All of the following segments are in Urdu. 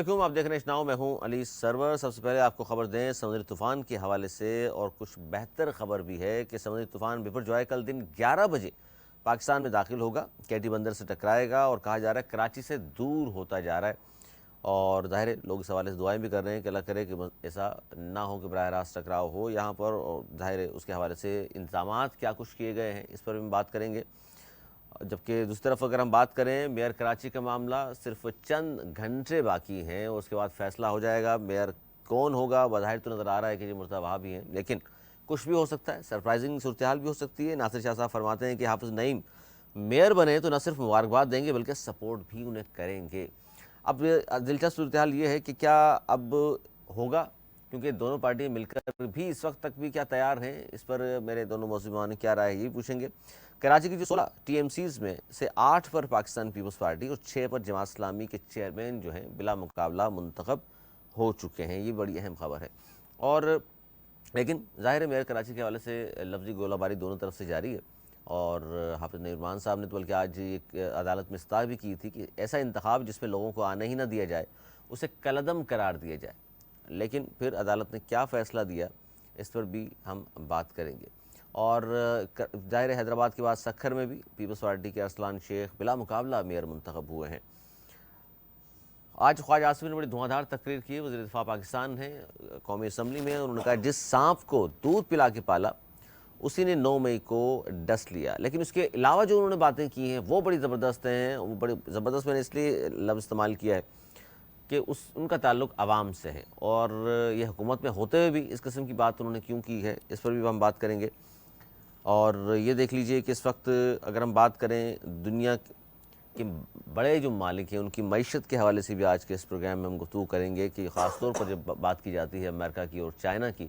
علیکم، آپ دیکھ رہے ہیں ناؤ، میں ہوں علی سرور۔ سب سے پہلے آپ کو خبر دیں سمندری طوفان کے حوالے سے، اور کچھ بہتر خبر بھی ہے کہ سمندری طوفان بپر جو ہے کل دن 11 بجے پاکستان میں داخل ہوگا، کیٹی بندر سے ٹکرائے گا اور کہا جا رہا ہے کراچی سے دور ہوتا جا رہا ہے، اور ظاہر ہے لوگ اس حوالے سے دعائیں بھی کر رہے ہیں کہ اللہ کرے کہ ایسا نہ ہو کہ براہ راست ٹکراؤ ہو یہاں پر، اور ظاہر ہے اس کے حوالے سے انتظامات کیا کچھ کیے گئے ہیں اس پر بھی ہم بات کریں گے۔ جبکہ دوسری طرف اگر ہم بات کریں میئر کراچی کا معاملہ، صرف چند گھنٹے باقی ہیں اور اس کے بعد فیصلہ ہو جائے گا میئر کون ہوگا۔ بظاہر تو نظر آ رہا ہے کہ یہ مرتضی وہاب بھی ہیں، لیکن کچھ بھی ہو سکتا ہے، سرپرائزنگ صورتحال بھی ہو سکتی ہے۔ ناصر شاہ صاحب فرماتے ہیں کہ حافظ نعیم میئر بنے تو نہ صرف مبارکباد دیں گے بلکہ سپورٹ بھی انہیں کریں گے۔ اب دلچسپ صورتحال یہ ہے کہ کیا اب ہوگا، کیونکہ دونوں پارٹیاں مل کر بھی اس وقت تک بھی کیا تیار ہیں، اس پر میرے دونوں موضوعان نے کیا رائے ہے یہ پوچھیں گے۔ کراچی کی جو 16 ٹی ایم سیز میں سے 8 پر پاکستان پیپلز پارٹی اور 6 پر جماعت اسلامی کے چیئرمین جو ہیں بلا مقابلہ منتخب ہو چکے ہیں، یہ بڑی اہم خبر ہے۔ اور لیکن ظاہر ہے میئر کراچی کے حوالے سے لفظی گولہ باری دونوں طرف سے جاری ہے، اور حافظ نعیم صاحب نے تو بلکہ آج ایک عدالت میں استدعا بھی کی تھی کہ ایسا انتخاب جس میں لوگوں کو آنے ہی نہ دیا جائے اسے کالعدم قرار دیا جائے، لیکن پھر عدالت نے کیا فیصلہ دیا اس پر بھی ہم بات کریں گے۔ اور ظاہر حیدرآباد کے بعد سکھر میں بھی پیپلز پارٹی کے ارسلان شیخ بلا مقابلہ میئر منتخب ہوئے ہیں۔ آج خواجہ آصف نے بڑی دھواں تقریر کی، وزیر دفاع پاکستان ہیں قومی اسمبلی میں، انہوں نے کہا جس سانپ کو دودھ پلا کے پالا اسی نے 9 مئی کو ڈس لیا، لیکن اس کے علاوہ جو انہوں نے باتیں کی ہیں وہ بڑی زبردست ہیں۔ وہ بڑی زبردست میں نے اس لیے لفظ استعمال کیا ہے کہ ان کا تعلق عوام سے ہے، اور یہ حکومت میں ہوتے ہوئے بھی اس قسم کی بات انہوں نے کیوں کی ہے اس پر بھی ہم بات کریں گے۔ اور یہ دیکھ لیجئے کہ اس وقت اگر ہم بات کریں دنیا کے بڑے جو مالک ہیں ان کی معیشت کے حوالے سے بھی آج کے اس پروگرام میں ہم گفتگو کریں گے، کہ خاص طور پر جب بات کی جاتی ہے امریکہ کی اور چائنا کی،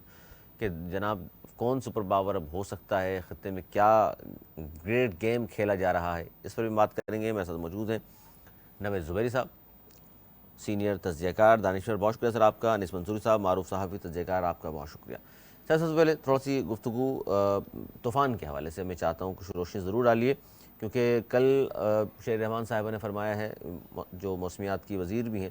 کہ جناب کون سپر پاور اب ہو سکتا ہے، خطے میں کیا گریٹ گیم کھیلا جا رہا ہے، اس پر بھی بات کریں گے۔ میرے ساتھ موجود ہیں نوید زبیری صاحب، سینئر تجزیہ کار، دانشور، بہت شکریہ سر آپ کا۔ انیس منصوری صاحب، معروف صحافی، تجزیہ کار، آپ کا بہت شکریہ۔ سر سب سے پہلے تھوڑا سی گفتگو طوفان کے حوالے سے میں چاہتا ہوں کچھ روشنی ضرور ڈالیے، کیونکہ کل شیر رحمان صاحبہ نے فرمایا ہے، جو موسمیات کی وزیر بھی ہیں،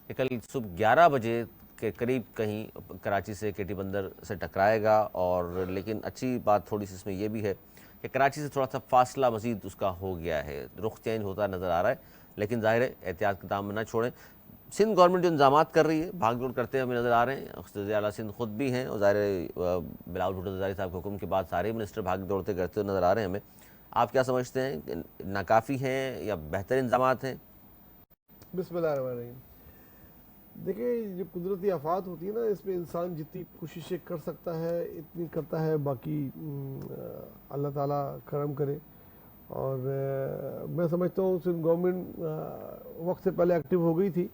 کہ کل صبح 11 بجے کے قریب کہیں کراچی سے کیٹی بندر سے ٹکرائے گا، اور لیکن اچھی بات تھوڑی سی اس میں یہ بھی ہے کہ کراچی سے تھوڑا سا فاصلہ مزید اس کا ہو گیا ہے، رخ چینج ہوتا نظر آ رہا ہے، لیکن ظاہر ہے احتیاط کے دام میں نہ چھوڑیں۔ سندھ گورنمنٹ جو انتظامات کر رہی ہے بھاگ دوڑ کرتے ہمیں نظر آ رہے ہیں، وزیر اعلیٰ سندھ خود بھی ہیں، اور ظاہر بلاول بھٹو زرداری صاحب کے حکم کے بعد سارے منسٹر بھاگ دوڑتے کرتے ہوئے نظر آ رہے ہیں ہمیں۔ آپ کیا سمجھتے ہیں کہ ناکافی ہیں یا بہتر انتظامات ہیں؟ بسم اللہ الرحمن الرحیم۔ دیکھیں، جو قدرتی آفات ہوتی ہے نا، اس میں انسان جتنی کوششیں کر سکتا ہے اتنی کرتا ہے، باقی اللہ تعالیٰ کرم کرے۔ اور میں سمجھتا ہوں سندھ گورنمنٹ وقت سے پہلے ایکٹیو ہو گئی تھی،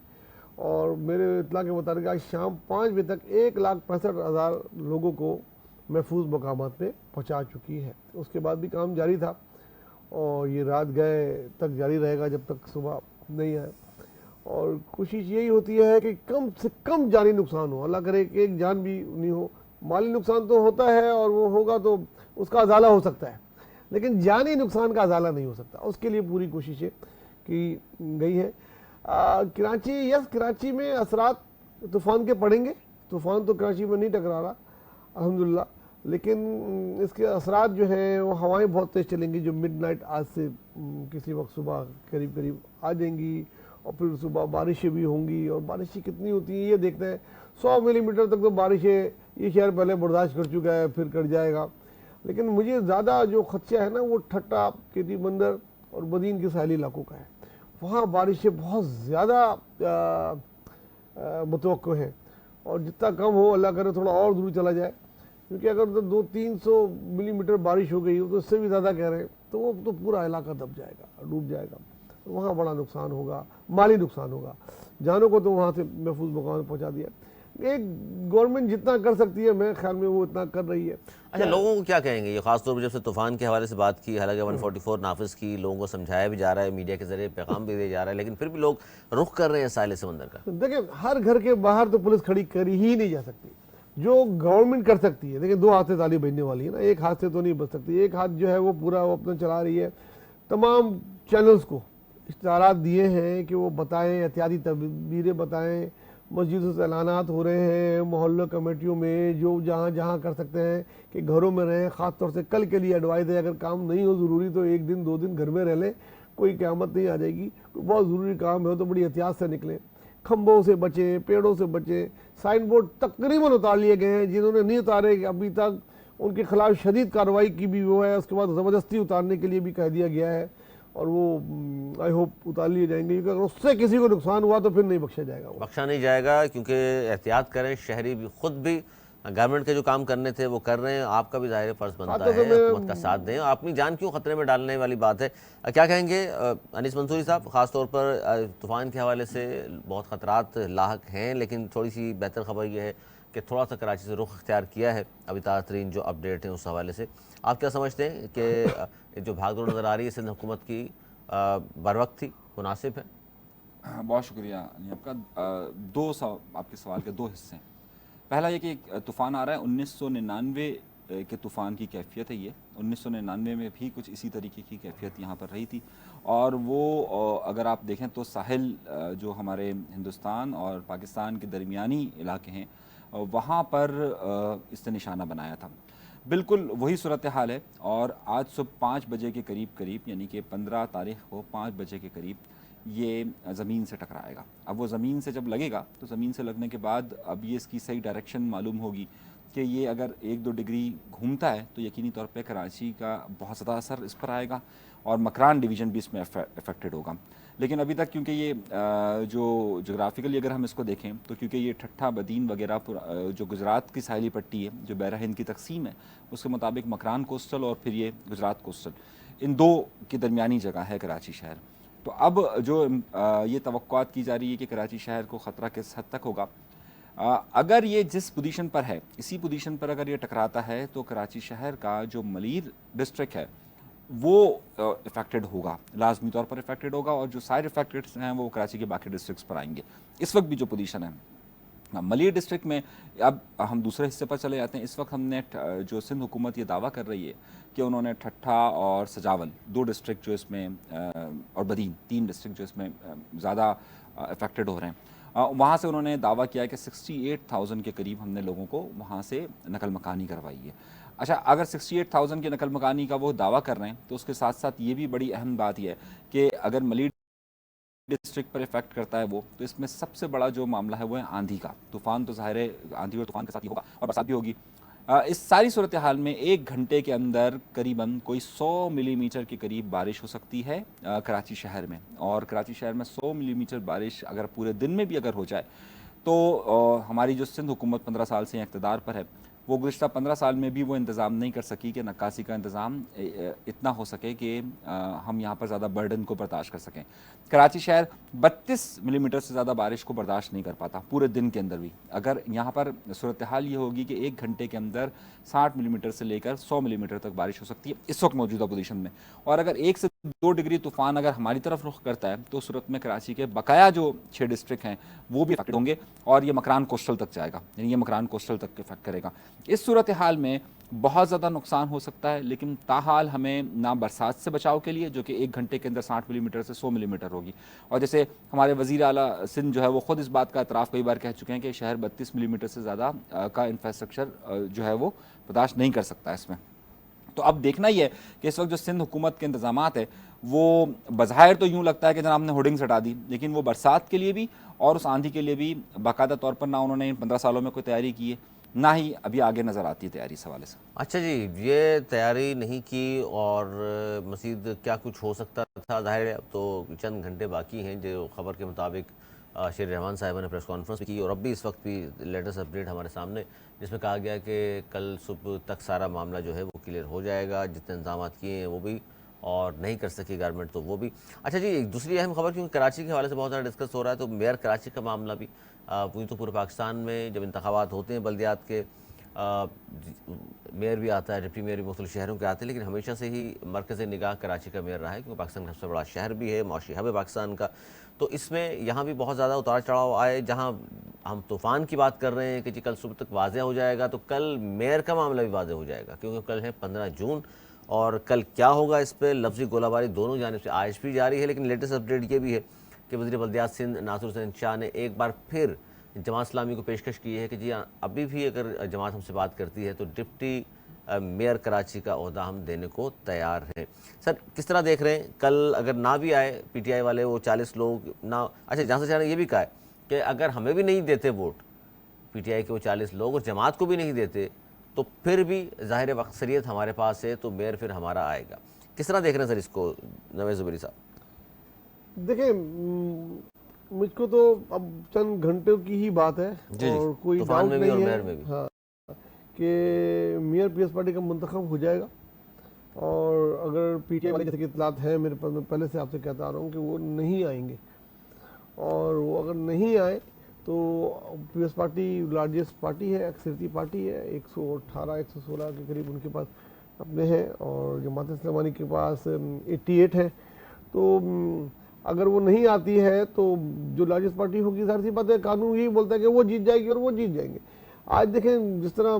اور میرے اطلاع کے مطابق آج شام 5 بجے تک 1,65,000 لوگوں کو محفوظ مقامات پہ پہنچا چکی ہے۔ اس کے بعد بھی کام جاری تھا، اور یہ رات گئے تک جاری رہے گا جب تک صبح نہیں آئے، اور کوشش یہی ہوتی ہے کہ کم سے کم جانی نقصان ہو، اللہ کرے کہ ایک جان بھی نہیں ہو۔ مالی نقصان تو ہوتا ہے اور وہ ہوگا تو اس کا ازالہ ہو سکتا ہے، لیکن جانی نقصان کا ازالہ نہیں ہو سکتا، اس کے لیے پوری کوششیں کی گئی ہیں۔ کراچی میں اثرات طوفان کے پڑیں گے، طوفان تو کراچی میں نہیں ٹکرا رہا الحمدللہ، لیکن اس کے اثرات جو ہیں وہ ہوائیں بہت تیز چلیں گی، جو مڈ نائٹ آج سے کسی وقت صبح قریب آ جائیں گی، اور پھر صبح بارشیں بھی ہوں گی، اور بارشیں کتنی ہوتی ہیں یہ دیکھتے ہیں۔ 100 ملی میٹر تک تو بارشیں یہ شہر پہلے برداشت کر چکا ہے، پھر کٹ جائے گا، لیکن مجھے زیادہ جو خدشہ ہے نا وہ ٹھٹا، کیٹی بندر اور بدین کے ساحلی علاقوں کا ہے، وہاں بارشیں بہت زیادہ متوقع ہیں، اور جتنا کم ہو اللہ کرے تھوڑا اور دور چلا جائے، کیونکہ اگر 200-300 ملی میٹر بارش ہو گئی تو اس سے بھی زیادہ کہہ رہے ہیں تو وہ تو پورا علاقہ دب جائے گا، ڈوب جائے گا، وہاں بڑا نقصان ہوگا، مالی نقصان ہوگا، جانوں کو تو وہاں سے محفوظ مقام پہنچا دیا۔ ایک گورنمنٹ جتنا کر سکتی ہے میرے خیال میں وہ اتنا کر رہی ہے۔ اچھا، لوگوں کو کیا کہیں گے یہ، خاص طور پر جب سے طوفان کے حوالے سے بات کی، حالانکہ 144 نافذ کی، لوگوں کو سمجھایا بھی جا رہا ہے، میڈیا کے ذریعے پیغام بھی دیا جا رہا ہے، لیکن پھر بھی لوگ رخ کر رہے ہیں ساحل سمندر کا۔ دیکھیں، ہر گھر کے باہر تو پولیس کھڑی کری ہی نہیں جا سکتی، جو گورنمنٹ کر سکتی ہے، دیکھیں 2 ہاتھ سے تالی بجنے والی ہے نا، ایک ہاتھ سے تو نہیں بچ سکتی، ایک ہاتھ جو ہے وہ پورا وہ اپنا چلا رہی ہے تمام چینلز کو اشتہارات دیے ہیں کہ وہ بتائیں، احتیاطی تدبیریں بتائیں، مسجدوں سے اعلانات ہو رہے ہیں، محلہ کمیٹیوں میں جو جہاں جہاں کر سکتے ہیں کہ گھروں میں رہیں. خاص طور سے کل کے لیے ایڈوائز ہے، اگر کام نہیں ہو ضروری تو 1 دن 2 دن گھر میں رہ لیں، کوئی قیامت نہیں آ جائے گی. کوئی بہت ضروری کام ہے تو بڑی احتیاط سے نکلیں. کھمبوں سے بچیں، پیڑوں سے بچیں. سائن بورڈ تقریباً اتار لیے گئے ہیں، جنہوں نے نہیں اتارے ابھی تک ان کے خلاف شدید کارروائی کی بھی وہ ہے. اس کے بعد زبردستی اتارنے کے لیے بھی کہہ دیا گیا ہے، اور وہ آئی ہوپ اتار لیے جائیں گے، کیونکہ اگر اس سے کسی کو نقصان ہوا تو پھر نہیں بخشا جائے گا. بخشا نہیں جائے گا، کیونکہ احتیاط کریں. شہری بھی خود بھی گورنمنٹ کے جو کام کرنے تھے وہ کر رہے ہیں. آپ کا بھی ظاہر فرض بنتا خاطر سے ہے میں حکومت کا ساتھ دیں. اپنی جان کیوں خطرے میں ڈالنے والی بات ہے. کیا کہیں گے انیس منصوری صاحب؟ خاص طور پر طوفان کے حوالے سے بہت خطرات لاحق ہیں، لیکن تھوڑی سی بہتر خبر یہ ہے کہ تھوڑا سا کراچی سے رخ اختیار کیا ہے ابھی تازہ ترین جو اپڈیٹ ہیں اس حوالے سے. آپ کیا سمجھتے ہیں کہ جو بھاگ دوڑ نظر آ رہی ہے سندھ حکومت کی بر وقت تھی، مناسب ہے؟ بہت شکریہ علی آپ کا. آپ کے سوال کے 2 حصے ہیں. پہلا یہ کہ طوفان آ رہا ہے 1999 کے طوفان کی کیفیت ہے. یہ 1999 میں بھی کچھ اسی طریقے کی کیفیت یہاں پر رہی تھی، اور وہ اگر آپ دیکھیں تو ساحل جو ہمارے ہندوستان اور پاکستان کے درمیانی علاقے ہیں وہاں پر اس نے نشانہ بنایا تھا. بالکل وہی صورتحال ہے. اور آج صبح 5 بجے کے قریب یعنی کہ 15 تاریخ کو 5 بجے کے قریب یہ زمین سے ٹکرائے گا. اب وہ زمین سے جب لگے گا تو زمین سے لگنے کے بعد اب یہ اس کی صحیح ڈائریکشن معلوم ہوگی کہ یہ اگر 1-2 ڈگری گھومتا ہے تو یقینی طور پہ کراچی کا بہت زیادہ اثر اس پر آئے گا، اور مکران ڈویژن بھی اس میں افیکٹڈ ہوگا. لیکن ابھی تک کیونکہ یہ جو جغرافیکلی اگر ہم اس کو دیکھیں تو کیونکہ یہ ٹھٹھا بدین وغیرہ جو گجرات کی ساحلی پٹی ہے، جو بحرہ ہند کی تقسیم ہے، اس کے مطابق مکران کوسٹل اور پھر یہ گجرات کوسٹل، ان 2 کی درمیانی جگہ ہے کراچی شہر. تو اب جو یہ توقعات کی جا رہی ہے کہ کراچی شہر کو خطرہ کس حد تک ہوگا، اگر یہ جس پوزیشن پر ہے اسی پوزیشن پر اگر یہ ٹکراتا ہے تو کراچی شہر کا جو ملیر ڈسٹرکٹ ہے وہ افیکٹڈ ہوگا، لازمی طور پر افیکٹڈ ہوگا، اور جو سائڈ افیکٹڈ ہیں وہ کراچی کے باقی ڈسٹرکٹس پر آئیں گے. اس وقت بھی جو پوزیشن ہے ملیر ڈسٹرکٹ میں، اب ہم دوسرے حصے پر چلے جاتے ہیں. اس وقت ہم نے جو سندھ حکومت یہ دعویٰ کر رہی ہے کہ انہوں نے ٹھٹھا اور سجاول 2 ڈسٹرکٹ جو اس میں اور بدین 3 ڈسٹرکٹ جو اس میں زیادہ افیکٹڈ ہو رہے ہیں، وہاں سے انہوں نے دعویٰ کیا ہے کہ 68,000 کے قریب ہم نے لوگوں کو وہاں سے نقل مکانی کروائی ہے. اچھا، اگر 68,000 کی نقل مکانی کا وہ دعویٰ کر رہے ہیں تو اس کے ساتھ ساتھ یہ بھی بڑی اہم بات یہ ہے کہ اگر ملیر ڈسٹرکٹ پر افیکٹ کرتا ہے وہ، تو اس میں سب سے بڑا جو معاملہ ہے وہ ہے آندھی کا. طوفان تو ظاہر ہے آندھی اور طوفان کے ساتھ ہی ہوگا اور برسات بھی ہوگی. اس ساری صورتحال میں 1 گھنٹے کے اندر قریباً کوئی 100 ملی میٹر کے قریب بارش ہو سکتی ہے کراچی شہر میں. اور کراچی شہر میں 100 ملی میٹر بارش اگر پورے دن میں بھی اگر ہو جائے تو ہماری جو سندھ حکومت 15 سال سے اقتدار پر ہے وہ گزشتہ 15 سال میں بھی وہ انتظام نہیں کر سکی کہ نکاسی کا انتظام اتنا ہو سکے کہ ہم یہاں پر زیادہ برڈن کو برداشت کر سکیں. کراچی شہر 32 ملی میٹر سے زیادہ بارش کو برداشت نہیں کر پاتا پورے دن کے اندر بھی. اگر یہاں پر صورتحال یہ ہوگی کہ 1 گھنٹے کے اندر 60 ملی میٹر سے لے کر 100 ملی میٹر تک بارش ہو سکتی ہے اس وقت موجودہ پوزیشن میں. اور اگر 1 سے 2 ڈگری طوفان اگر ہماری طرف رخ کرتا ہے تو اس صورت میں کراچی کے بقایا جو 6 ڈسٹرکٹ ہیں وہ بھی افیکٹ ہوں گے، اور یہ مکران کوسٹل تک جائے گا، یعنی یہ مکران کوسٹل تک افیکٹ کرے گا. اس صورتحال میں بہت زیادہ نقصان ہو سکتا ہے، لیکن تاحال ہمیں نہ برسات سے بچاؤ کے لیے جو کہ 1 گھنٹے کے اندر 60 ملی میٹر سے 100 ملی میٹر ہوگی. اور جیسے ہمارے وزیر اعلیٰ سندھ جو ہے وہ خود اس بات کا اعتراف کئی بار کہہ چکے ہیں کہ شہر 32 ملی میٹر سے زیادہ کا انفراسٹرکچر جو ہے وہ برداشت نہیں کر سکتا اس میں. تو اب دیکھنا ہی ہے کہ اس وقت جو سندھ حکومت کے انتظامات ہے وہ بظاہر تو یوں لگتا ہے کہ جناب نے ہوڈنگز ہٹا دی، لیکن وہ برسات کے لیے بھی اور اس آندھی کے لیے بھی باقاعدہ طور پر نہ انہوں نے 15 سالوں میں کوئی تیاری کی ہے، نہ ہی ابھی آگے نظر آتی ہے تیاری اس حوالے سے. اچھا جی، یہ تیاری نہیں کی اور مزید کیا کچھ ہو سکتا تھا؟ ظاہر ہے اب تو چند گھنٹے باقی ہیں. جو خبر کے مطابق شیر رحمان صاحبہ نے پریس کانفرنس کی، اور اب بھی اس وقت بھی لیٹسٹ اپڈیٹ ہمارے سامنے، جس میں کہا گیا کہ کل صبح تک سارا معاملہ جو ہے وہ کلیئر ہو جائے گا. جتنے انتظامات کیے ہیں وہ بھی، اور نہیں کر سکی گورنمنٹ تو وہ بھی. اچھا جی، ایک دوسری اہم خبر، کیونکہ کراچی کے حوالے سے بہت زیادہ ڈسکس ہو رہا ہے، تو میئر کراچی کا معاملہ بھی پوری تو پورے پاکستان میں جب انتخابات ہوتے ہیں بلدیات کے، میئر بھی آتا ہے، ڈپٹی میئر بھی مختلف شہروں کے آتے ہیں، لیکن ہمیشہ سے ہی مرکز نگاہ کراچی کا میئر رہا ہے، کیونکہ پاکستان کا سب سے بڑا شہر بھی ہے، معاشی ہب ہے پاکستان کا. تو اس میں یہاں بھی بہت زیادہ اتار چڑھاؤ آئے. جہاں ہم طوفان کی بات کر رہے ہیں کہ جی کل صبح تک واضح ہو جائے گا، تو کل میئر کا معاملہ بھی واضح ہو جائے گا، کیونکہ کل ہے 15 جون اور کل کیا ہوگا اس پہ لفظی گولہ باری دونوں جانب سے آج بھی جاری ہے، لیکن لیٹسٹ اپڈیٹ یہ بھی ہے کہ وزیر بلدیات سندھ ناصر حسین شاہ نے ایک بار پھر جماعت اسلامی کو پیشکش کی ہے کہ جی ابھی بھی اگر جماعت ہم سے بات کرتی ہے تو ڈپٹی میئر کراچی کا عہدہ ہم دینے کو تیار ہیں۔ سر کس طرح دیکھ رہے ہیں کل اگر نہ بھی آئے پی ٹی آئی والے وہ 40 لوگ نہ، اچھا جہاں سے شاہ نے یہ بھی کہا ہے کہ اگر ہمیں بھی نہیں دیتے ووٹ پی ٹی آئی کے وہ 40 لوگ اور جماعت کو بھی نہیں دیتے تو پھر بھی ظاہر اکثریت ہمارے پاس ہے تو میئر پھر ہمارا آئے گا، کس طرح دیکھ رہے ہیں سر اس کو نوید زبیری صاحب؟ دیکھیں مجھ کو تو اب چند گھنٹوں کی ہی بات ہے اور کوئی طوفان ڈاؤٹ میں بھی اور نہیں میئر ہے میں بھی ہاں کہ میئر پیس پارٹی کا منتخب ہو جائے گا، اور اگر پی ٹی آئی والے جیسے کہ اطلاعات ہیں میرے پاس، میں پہلے سے آپ سے کہتا آ رہا ہوں کہ وہ نہیں آئیں گے، اور وہ اگر نہیں آئے تو پیس پارٹی لارجسٹ پارٹی ہے، اکثریتی پارٹی ہے، 118 116 کے قریب ان کے پاس اپنے ہیں، اور جماعت اسلامی کے پاس 88 ہے، تو اگر وہ نہیں آتی ہے تو جو لارجسٹ پارٹی ہوگی ظاہر سی بات ہے قانون یہی بولتا ہے کہ وہ جیت جائے گی اور وہ جیت جائیں گے۔ آج دیکھیں جس طرح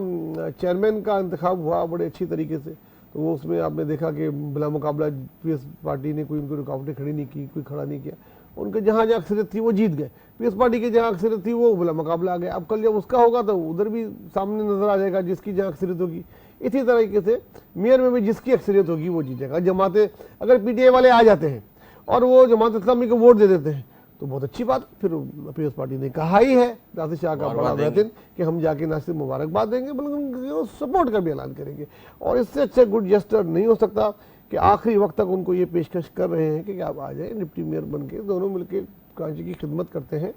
چیئرمین کا انتخاب ہوا بڑے اچھی طریقے سے، تو وہ اس میں آپ نے دیکھا کہ بلا مقابلہ پیس پارٹی نے کوئی ان کو رکاوٹیں کھڑی نہیں کی، کوئی کھڑا نہیں کیا، ان کے جہاں اکثریت تھی وہ جیت گئے، پیس پارٹی کے جہاں اکثریت تھی وہ بلا مقابلہ آ گئے۔ اب کل جب اس کا ہوگا تو ادھر بھی سامنے نظر آ جائے گا جس کی جہاں اکثریت ہوگی، اسی طریقے سے میئر میں بھی جس کی اکثریت ہوگی وہ جیت جائے گا۔ جماعتیں اگر پی ٹی آئی والے آ جاتے ہیں اور وہ جماعت اسلامی کو ووٹ دے دیتے ہیں تو بہت اچھی بات، پھر پیس پارٹی نے کہا ہی ہے ناصر شاہ کا بڑا بہترین کہ ہم جا کے نہ صرف مبارکباد دیں گے بلکہ ان کو سپورٹ کا بھی اعلان کریں گے، اور اس سے اچھا گڈ جسٹر نہیں ہو سکتا کہ آخری وقت تک ان کو یہ پیشکش کر رہے ہیں کہ آپ آ جائیں ڈپٹی میئر بن کے، دونوں مل کے کراچی کی خدمت کرتے ہیں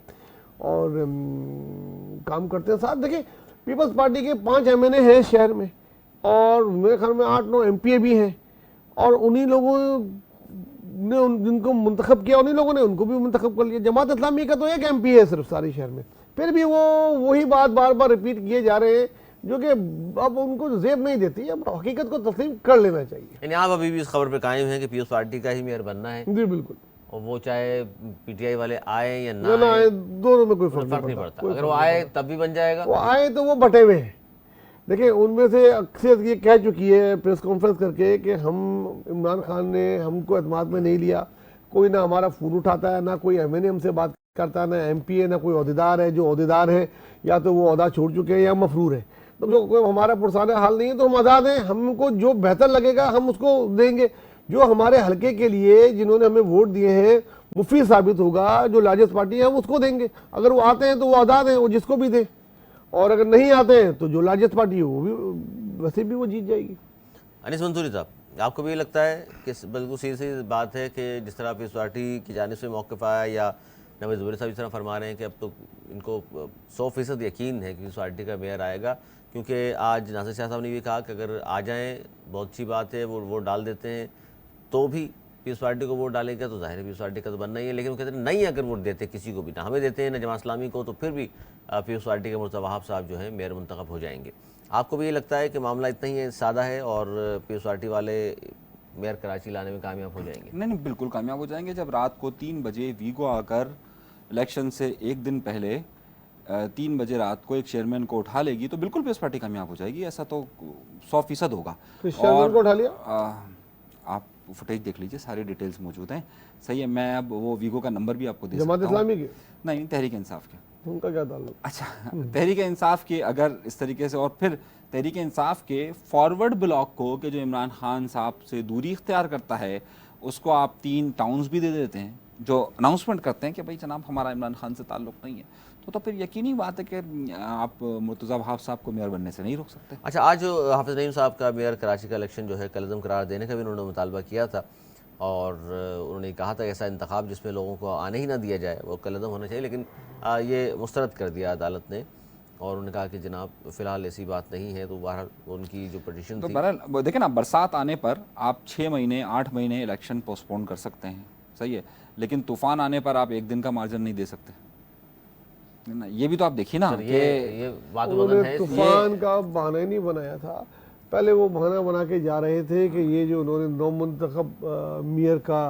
اور کام کرتے ہیں ساتھ۔ دیکھیں پیپلز پارٹی کے 5 ایم این اے ہیں شہر میں، اور میرے خیال میں 8 9 ایم پی اے بھی ہیں، اور انہی لوگوں نے جن کو منتخب کیا انہی لوگوں نے ان کو بھی منتخب کر لیا۔ جماعت اسلامی کا تو ایک ایم پی ہے صرف سارے شہر میں، پھر بھی وہ وہی بات بار بار ریپیٹ کیے جا رہے ہیں جو کہ اب ان کو زیب نہیں دیتی، اب حقیقت کو تسلیم کر لینا چاہیے۔ یعنی آپ ابھی بھی اس خبر پہ قائم ہیں کہ پیپلز پارٹی کا ہی میئر بننا ہے، جی بالکل، اور وہ چاہے پی ٹی آئی والے آئیں یا نہ نہ آئے دونوں میں کوئی فرق نہیں پڑتا، اگر وہ آئے تب بھی بن جائے گا۔ وہ آئے تو وہ بٹے ہوئے ہیں۔ دیکھیں ان میں سے اکثریت یہ کہہ چکی ہے پریس کانفرنس کر کے کہ ہم عمران خان نے ہم کو اعتماد میں نہیں لیا، کوئی نہ ہمارا فون اٹھاتا ہے، نہ کوئی ایم این اے ہم سے بات کرتا ہے، نہ ایم پی اے، نہ کوئی عہدیدار ہے، جو عہدیدار ہے یا تو وہ عہدہ چھوڑ چکے ہیں یا مفرور ہے، تو جو کوئی ہمارا پرسانہ حال نہیں ہے تو ہم آزاد ہیں، ہم کو جو بہتر لگے گا ہم اس کو دیں گے، جو ہمارے حلقے کے لیے جنہوں نے ہمیں ووٹ دیے ہیں مفید ثابت ہوگا، جو لارجسٹ پارٹی ہے ہم اس کو دیں گے، اگر وہ آتے ہیں تو وہ آزاد ہیں، وہ جس کو بھی دیں، اور اگر نہیں آتے ہیں تو جو لارجسٹ پارٹی ہے وہ بھی ویسے بھی وہ جیت جائے گی۔ انیس منصوری صاحب، آپ کو بھی یہ لگتا ہے کہ بالکل سیدھی بات ہے کہ جس طرح پیپلز پارٹی کی جانب سے موقف آیا، یا نوید زبیری صاحب اس طرح فرما رہے ہیں کہ اب تو ان کو 100% یقین ہے کہ پیپلز پارٹی کا میئر آئے گا، کیونکہ آج ناصر شاہ صاحب نے بھی کہا کہ اگر آ جائیں بہت اچھی بات ہے، وہ ووٹ ڈال دیتے ہیں تو بھی پیپلز پارٹی کو ووٹ ڈالیں گے تو ظاہر ہے پیپلز پارٹی کا تو بننا ہی ہے، لیکن وہ کہتے ہیں نہیں اگر ووٹ دیتے کسی کو بھی، نہ ہمیں دیتے ہیں نہ جماعت اسلامی کو، تو پھر بھی پیپلز پارٹی کے مرتضی وہاب صاحب جو ہیں میئر منتخب ہو جائیں گے۔ آپ کو بھی یہ لگتا ہے کہ معاملہ اتنا ہی سادہ ہے اور پیپلز پارٹی والے میئر کراچی لانے میں کامیاب ہو جائیں گے؟ نہیں بالکل کامیاب ہو جائیں گے۔ جب رات کو 3 بجے ویگو آ کر الیکشن سے ایک دن پہلے 3 بجے رات کو ایک چیئرمین کو اٹھا لے گی تو بالکل پیپلز پارٹی کامیاب ہو جائے گی، ایسا تو 100% ہوگا۔ چیئرمین کو اٹھا لیا؟ آپ فوٹیج دیکھ لیجئے، ساری ڈیٹیلز موجود ہیں، صحیح ہے۔ میں اب وہ ویگو کا نمبر بھی آپ کو دے سکتا ہوں۔ جماعت اسلامی کے؟ نہیں، تحریک انصاف کے۔ ان کا کیا تعلق؟ اچھا، تحریک انصاف کے اگر اس طریقے سے، اور پھر تحریک انصاف کے فارورڈ بلاک کو کہ جو عمران خان صاحب سے دوری اختیار کرتا ہے، اس کو آپ 3 ٹاؤنز بھی دے دیتے ہیں جو اناؤنسمنٹ کرتے ہیں کہ بھائی جناب ہمارا عمران خان سے تعلق نہیں ہے، تو پھر یقینی بات ہے کہ آپ مرتضی وہاب صاحب کو میئر بننے سے نہیں روک سکتے۔ اچھا، آج حافظ نعیم صاحب کا میئر کراچی کا الیکشن جو ہے کلعدم قرار دینے کا بھی انہوں نے مطالبہ کیا تھا، اور انہوں نے کہا تھا ایسا انتخاب جس میں لوگوں کو آنے ہی نہ دیا جائے وہ کلعدم ہونا چاہیے، لیکن یہ مسترد کر دیا عدالت نے، اور انہوں نے کہا کہ جناب فی الحال ایسی بات نہیں ہے، تو بہرحال ان کی جو پٹیشن تو تھی، بہرحال دیکھیں نا، برسات آنے پر آپ 6 مہینے 8 مہینے الیکشن پوسٹ پون کر سکتے ہیں، صحیح ہے، لیکن طوفان آنے پر آپ 1 دن کا مارجن نہیں دے سکتے، یہ بھی تو آپ دیکھیے نا کہ یہ بات انہوں نے طوفان کا بہانہ ہی نہیں بنایا تھا۔ پہلے وہ بہانہ بنا کے جا رہے تھے کہ یہ جو انہوں نے نو منتخب میئر کا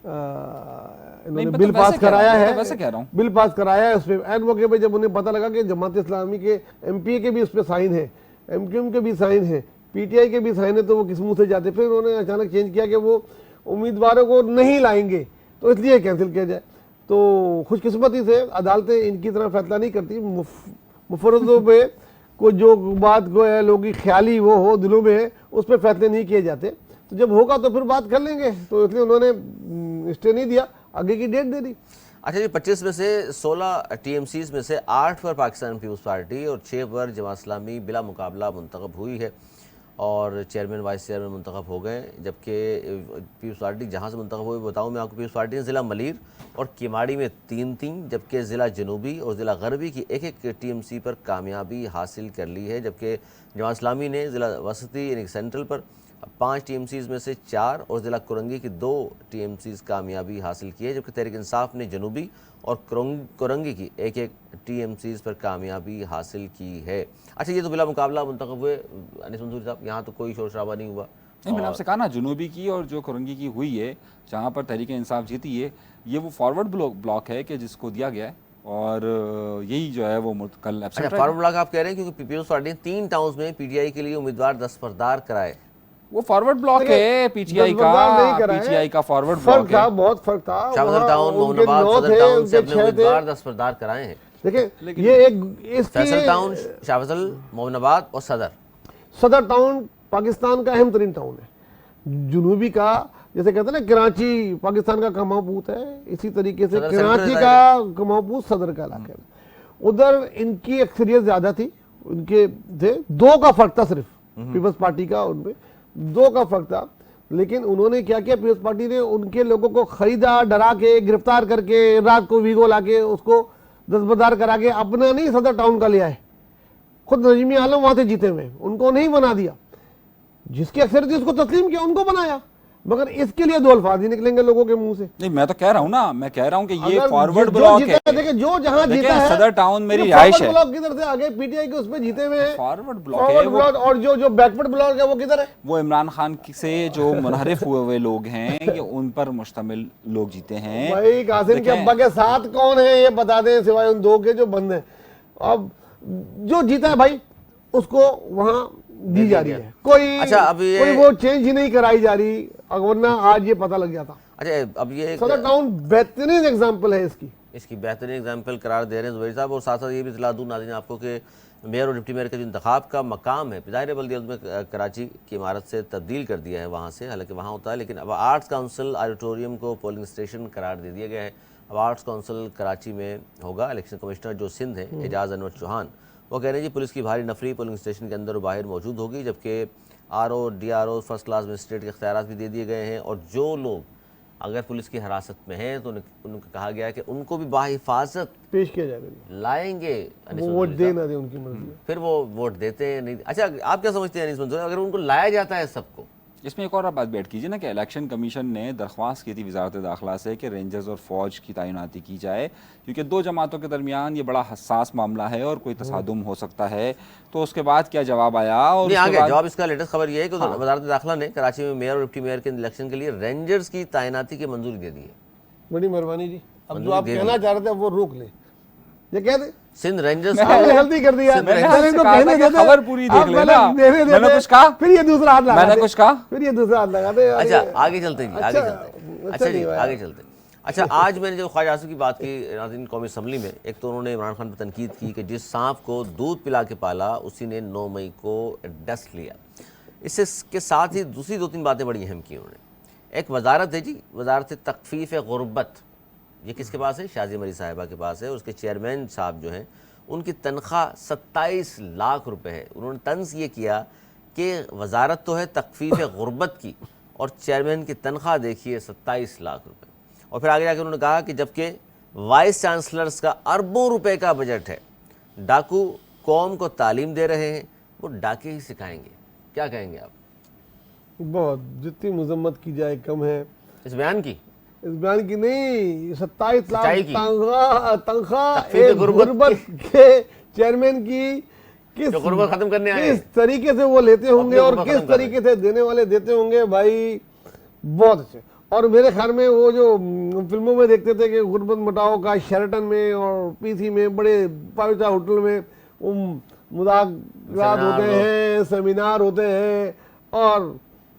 انہوں نے بل پاس کرایا ہے، ویسے کہہ رہا ہوں بل پاس کرایا ہے، اس پہ این موقع پہ جب انہیں پتہ لگا کہ جماعت اسلامی کے ایم پی اے کے بھی اس پہ سائن ہیں، ایم کیو ایم کے بھی سائن ہیں، پی ٹی آئی کے بھی سائن تو وہ کس منہ سے جاتے. پھر انہوں نے اچانک چینج کیا کہ وہ امیدواروں کو نہیں لائیں گے تو اس لیے کینسل کیا جائے. تو خوش قسمتی سے عدالتیں ان کی طرح فیصلہ نہیں کرتی, مفردوں پہ کوئی جو بات کو ہے لوگوں کی خیالی وہ ہو دلوں میں ہے اس پہ فیصلے نہیں کیے جاتے. تو جب ہوگا تو پھر بات کر لیں گے, تو اس لیے انہوں نے اسٹے نہیں دیا, آگے کی ڈیٹ دے دی. اچھا جی, 25 میں سے 16 ٹی ایم سیز میں سے 8 پر پاکستان پیپلز پارٹی اور 6 پر جماعت اسلامی بلا مقابلہ منتخب ہوئی ہے اور چیئرمین وائس چیئرمین منتخب ہو گئے, جبکہ پیپلز پارٹی جہاں سے منتخب ہوئی بتاؤں میں آپ کو. پیپلز پارٹی نے ضلع ملیر اور کیماڑی میں 3-3, جبکہ ضلع جنوبی اور ضلع غربی کی ایک ایک ٹی ایم سی پر کامیابی حاصل کر لی ہے, جبکہ جماعت اسلامی نے ضلع وسطی یعنی سینٹرل پر 5 ٹی ایم سیز میں سے 4 اور ضلع کرنگی کی 2 ٹی ایم سیز کامیابی حاصل کی ہے, جبکہ تحریک انصاف نے جنوبی اور کرنگی کی ایک ایک ٹی ایم سیز پر کامیابی حاصل کی ہے. اچھا یہ تو بلا مقابلہ منتخب ہوئے انیس منصوری صاحب, یہاں تو کوئی شور شرابہ نہیں ہوا. نہیں, میں نے آپ سے کہا نا جنوبی کی اور جو کرنگی کی ہوئی ہے جہاں پر تحریک انصاف جیتی ہے, یہ وہ فارورڈ بلاک ہے کہ جس کو دیا گیا ہے, اور یہی جو ہے وہ کل ایبسنٹ اچھا فارورڈ بلاک آپ کہہ رہے ہیں کیونکہ پیپلز پارٹی نے 3 ٹاؤنز میں پی ٹی آئی کے لیے امیدوار دستبردار کرائے. وہ فارورڈ بلاک ہے پی ٹی آئی کا, فارورڈ فرق بلاک تھا, ہے. بہت فرق تھا. شاہزر ٹاؤن, مومن آباد, صدر ٹاؤن سے اپنے امیدوار دستبردار کرائے ہیں. دیکھیں یہ ایک اس فیصل ٹاؤن, شاہ فیصل, مومن آباد اور صدر ٹاؤن پاکستان کا اہم ترین ٹاؤن ہے. جنوبی کا جیسے کہتے ہیں نا کراچی پاکستان کا کماں پوت ہے, اسی طریقے سے کراچی کا کماں پوت صدر کا علاقہ ہے. ادھر ان کی اکثریت زیادہ تھی, ان کے تھے 2 کا فرق تھا صرف پیپلز پارٹی کا, ان میں 2 کا فرق تھا. لیکن انہوں نے کیا کیا, پیپلز پارٹی نے ان کے لوگوں کو خریدا, ڈرا کے, گرفتار کر کے, رات کو ویگو لا کے اس کو دستبردار کرا کے اپنا نہیں صدر ٹاؤن کا لے آئے. خود نجمی عالم وہاں سے جیتے ہوئے, ان کو نہیں بنا دیا. جس کی اکثریت تھی اس کو تسلیم کیا, ان کو بنایا, مگر اس کے لیے 2 الفاظ ہی نکلیں گے لوگوں کے منہ سے. نہیں, میں تو کہہ رہا ہوں نا, میں کہہ رہا ہوں کہ یہ فارورڈ بلاک ہے. دیکھیں جو جہاں جیتا ہے صدر ٹاؤن میری رہائش ہے, بلاک کدھر سے آگے پی ٹی آئی کے اس میں جیتے ہوئے ہیں. فارورڈ بلاک ہے, اور جو بیکورڈ بلاک ہے وہ کدھر ہے, وہ عمران خان سے جو منحرف ہوئے ہوئے لوگ ہیں کہ ان پر مشتمل لوگ جیتے ہیں. بھائی قاسم کے ابا کے ساتھ کون ہے یہ بتا دیں, سوائے ان 2 کے جو بند ہیں. اب جو جیتا ہے بھائی اس کو وہاں دی جا رہی ہے, کوئی وہ چینج ہی نہیں کرائی جا رہی, ورنہ آج یہ پتہ لگ جاتا. اچھا اب یہ صدر ٹاؤن بہترین ایگزامپل ہے اس کی بہترین ایگزامپل قرار دے رہے ہیں زبیر صاحب. اور ساتھ ساتھ یہ بھی اطلاع دوں ناظرین آپ کو کہ میئر اور ڈپٹی میئر کا جو انتخاب کا مقام ہے ظاہر بلدیہ میں کراچی کی عمارت سے تبدیل کر دیا ہے وہاں سے, حالانکہ وہاں ہوتا ہے, لیکن اب آرٹس کونسل آڈیٹوریم کو پولنگ اسٹیشن قرار دے دیا گیا ہے. اب آرٹس کونسل کراچی میں ہوگا. الیکشن کمشنر جو سندھ ہیں اعجاز انور چوہان, وہ کہہ رہے ہیں جی پولیس کی بھاری نفری پولنگ اسٹیشن کے اندر و باہر موجود ہوگی, جبکہ R O D R O first class magistrate کے اختیارات بھی دے دیے گئے ہیں, اور جو لوگ اگر پولیس کی حراست میں ہیں تو ان کو کہا گیا ہے کہ ان کو بھی باحفاظت پیش کیا جائے گا, لائیں گے. ووٹ دے نہ دے ان کی مرضی, پھر وہ ووٹ دیتے ہیں نہیں. اچھا آپ کیا سمجھتے ہیں انیس منصوری, اگر ان کو لایا جاتا ہے سب کو, اس میں ایک اور بات بیٹھ کیجیے نا کہ الیکشن کمیشن نے درخواست کی تھی وزارت داخلہ سے کہ رینجرز اور فوج کی تعیناتی کی جائے, کیونکہ 2 جماعتوں کے درمیان یہ بڑا حساس معاملہ ہے اور کوئی تصادم ہو سکتا ہے. تو اس کے بعد کیا جواب آیا, اور جواب اس کا لیٹسٹ خبر یہ ہے کہ وزارت داخلہ نے کراچی میں میئر اور ڈپٹی میئر کے الیکشن کے لیے رینجرز کی تعیناتی کی منظوری دے دی ہے. بڑی مہربانی جی, اب جو آپ کہنا چاہ رہے تھے وہ روک لیں, یہ کہہ دیں سندھ رینجرز غلطی کر دیا, خبر پوری دیکھ لینا. میں نے کچھ کہا, پھر یہ دوسرا ہاتھ لگا, میں نے کچھ کہا, پھر یہ دوسرا ہاتھ لگا دے. اچھا آگے چلتے ہیں, آگے چلتے ہیں. اچھا آج میں نے جو خواجہ آصف کی بات کی ناظرین قومی اسمبلی میں, ایک تو انہوں نے عمران خان پر تنقید کی کہ جس سانپ کو دودھ پلا کے پالا اسی نے 9 مئی کو ڈس لیا. اس کے ساتھ ہی دوسری 2-3 باتیں بڑی اہم کی انہوں نے. ایک وزارت ہے جی, وزارت تخفیف غربت, یہ کس کے پاس ہے, شازیہ مری صاحبہ کے پاس ہے. اس کے چیئرمین صاحب جو ہیں ان کی تنخواہ 27 لاکھ روپے ہے. انہوں نے طنز یہ کیا کہ وزارت تو ہے تخفیف غربت کی اور چیئرمین کی تنخواہ دیکھیے 27 لاکھ روپے. اور پھر آگے جا کے انہوں نے کہا کہ جبکہ وائس چانسلرز کا اربوں روپے کا بجٹ ہے, ڈاکو قوم کو تعلیم دے رہے ہیں, وہ ڈاکے ہی سکھائیں گے. کیا کہیں گے آپ؟ بہت جتنی مذمت کی جائے کم ہے اس بیان کی, اس بیان کی نہیں. 27 لاکھ تنخواہ غربت کے چیئرمین کی کس غربت ختم کرنے آئے, کس طریقے سے وہ لیتے ہوں گے اور کس طریقے سے دینے والے دیتے ہوں گے بھائی, بہت اچھے. اور میرے خیال میں وہ جو فلموں میں دیکھتے تھے کہ غربت مٹاؤ کا شیرٹن میں اور پی سی میں بڑے 5 اسٹار ہوٹل میں مذاکرات ہوتے ہیں, سیمینار ہوتے ہیں, اور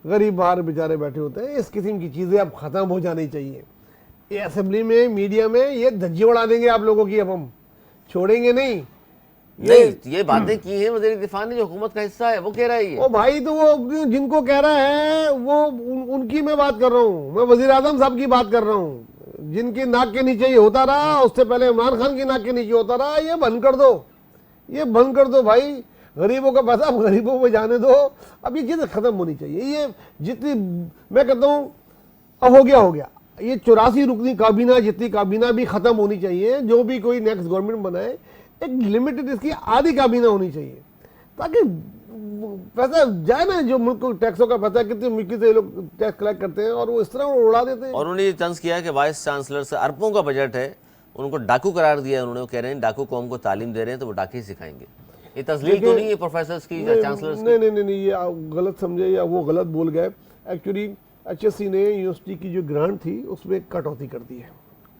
غریب باہر بیچارے بیٹھے ہوتے ہیں. اس قسم کی چیزیں اب ختم ہو جانی چاہیے. یہ اسمبلی میں, میڈیا میں یہ دھجی اڑا دیں گے آپ لوگوں کی, اب ہم چھوڑیں گے نہیں. یہ باتیں کی ہیں وزیر دفاع نے, جو حکومت کا حصہ ہے وہ کہہ رہا ہے یہ. او بھائی, تو وہ جن کو کہہ رہا ہے وہ ان کی میں بات کر رہا ہوں. میں وزیر اعظم صاحب کی بات کر رہا ہوں, جن کی ناک کے نیچے یہ ہوتا رہا, اس سے پہلے عمران خان کی ناک کے نیچے ہوتا رہا. یہ بند کر دو, یہ بند کر دو بھائی. غریبوں کا پیسہ غریبوں کو جانے دو. اب یہ چیزیں ختم ہونی چاہیے. یہ جتنی میں کہتا ہوں اب ہو گیا. یہ 84 رکنی کابینہ جتنی کابینہ بھی ختم ہونی چاہیے. جو بھی کوئی نیکسٹ گورنمنٹ بنائے, ایک لمیٹڈ اس کی آدھی کابینہ ہونی چاہیے, تاکہ پیسہ جائے نا. جو ملک کو ٹیکسوں کا پتہ ہے کتنی ملکی سے لوگ ٹیکس کلیکٹ کرتے ہیں, اور وہ اس طرح اڑا دیتے ہیں. اور انہوں نے یہ طنز کیا کہ وائس چانسلر سے اربوں کا بجٹ ہے, ان کو ڈاکو قرار دیا. انہوں نے وہ کہہ رہے ہیں ڈاکو قوم کو تعلیم دے رہے ہیں تو وہ ڈاکے ہی سکھائیں گے. یہ تذلیل تو نہیں ہے پروفیسرز کی یا چانسلرز کی؟ نہیں, یہ آپ غلط سمجھے یا وہ غلط بول گئے. ایکچولی ایچ ایس سی نے یونیورسٹی کی جو گرانٹ تھی اس میں کٹوتی کر دی ہے.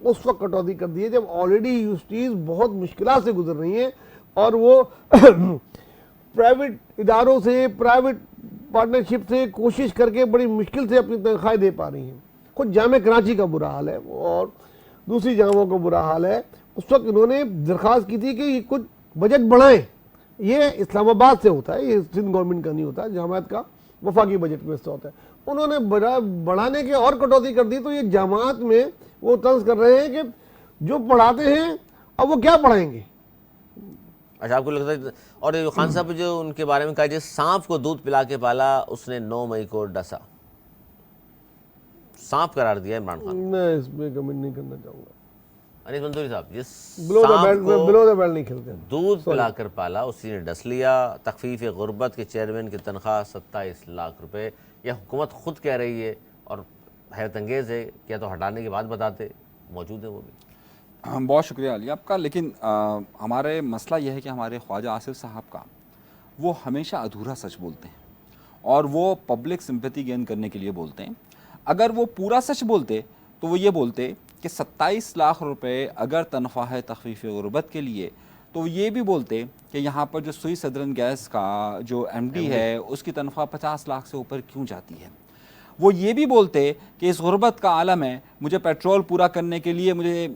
اس وقت کٹوتی کر دی ہے جب آلریڈی یونیورسٹیز بہت مشکلات سے گزر رہی ہیں, اور وہ پرائیویٹ اداروں سے, پرائیویٹ پارٹنرشپ سے کوشش کر کے بڑی مشکل سے اپنی تنخواہیں دے پا رہی ہیں. خود جامعہ کراچی کا برا حال ہے اور دوسری جامعوں کا برا حال ہے. اس وقت انہوں نے درخواست کی تھی کہ یہ کچھ بجٹ بڑھائیں. یہ اسلام آباد سے ہوتا ہے, یہ سندھ گورنمنٹ کا نہیں ہوتا, جامعات کا وفاقی بجٹ میں سے ہوتا ہے. انہوں نے بڑھانے کے اور کٹوتی کر دی. تو یہ جامعات میں وہ طنز کر رہے ہیں کہ جو پڑھاتے ہیں اب وہ کیا پڑھائیں گے. اچھا, آپ کو لگتا ہے. اور یہ خان صاحب جو ان کے بارے میں کہا, جس سانپ کو دودھ پلا کے پالا اس نے 9 مئی کو ڈسا, سانپ قرار دیا عمران خان. میں اس میں کمنٹ نہیں کرنا چاہوں گا. انیس منصوری صاحب, جس بلو دا سانپ کو نہیں کھیلتے ہیں. دودھ پلا کر پالا اسی نے ڈس لیا. تخفیف غربت کے چیئرمین کی تنخواہ 27 لاکھ روپے. یہ حکومت خود کہہ رہی ہے, اور حیرت انگیز ہے, کیا تو ہٹانے کے بعد بتاتے. موجود ہیں وہ بھی. بہت شکریہ علی آپ کا. لیکن ہمارے مسئلہ یہ ہے کہ ہمارے خواجہ آصف صاحب کا وہ ہمیشہ ادھورا سچ بولتے ہیں, اور وہ پبلک سمپیتی گین کرنے کے لیے بولتے ہیں. اگر وہ پورا سچ بولتے تو وہ یہ بولتے کہ 27 لاکھ روپے اگر تنخواہ ہے تخفیف غربت کے لیے, تو وہ یہ بھی بولتے کہ یہاں پر جو سوئی سدرن گیس کا جو ایم ڈی ہے اس کی تنخواہ 50 لاکھ سے اوپر کیوں جاتی ہے. وہ یہ بھی بولتے کہ اس غربت کا عالم ہے, مجھے پیٹرول پورا کرنے کے لیے مجھے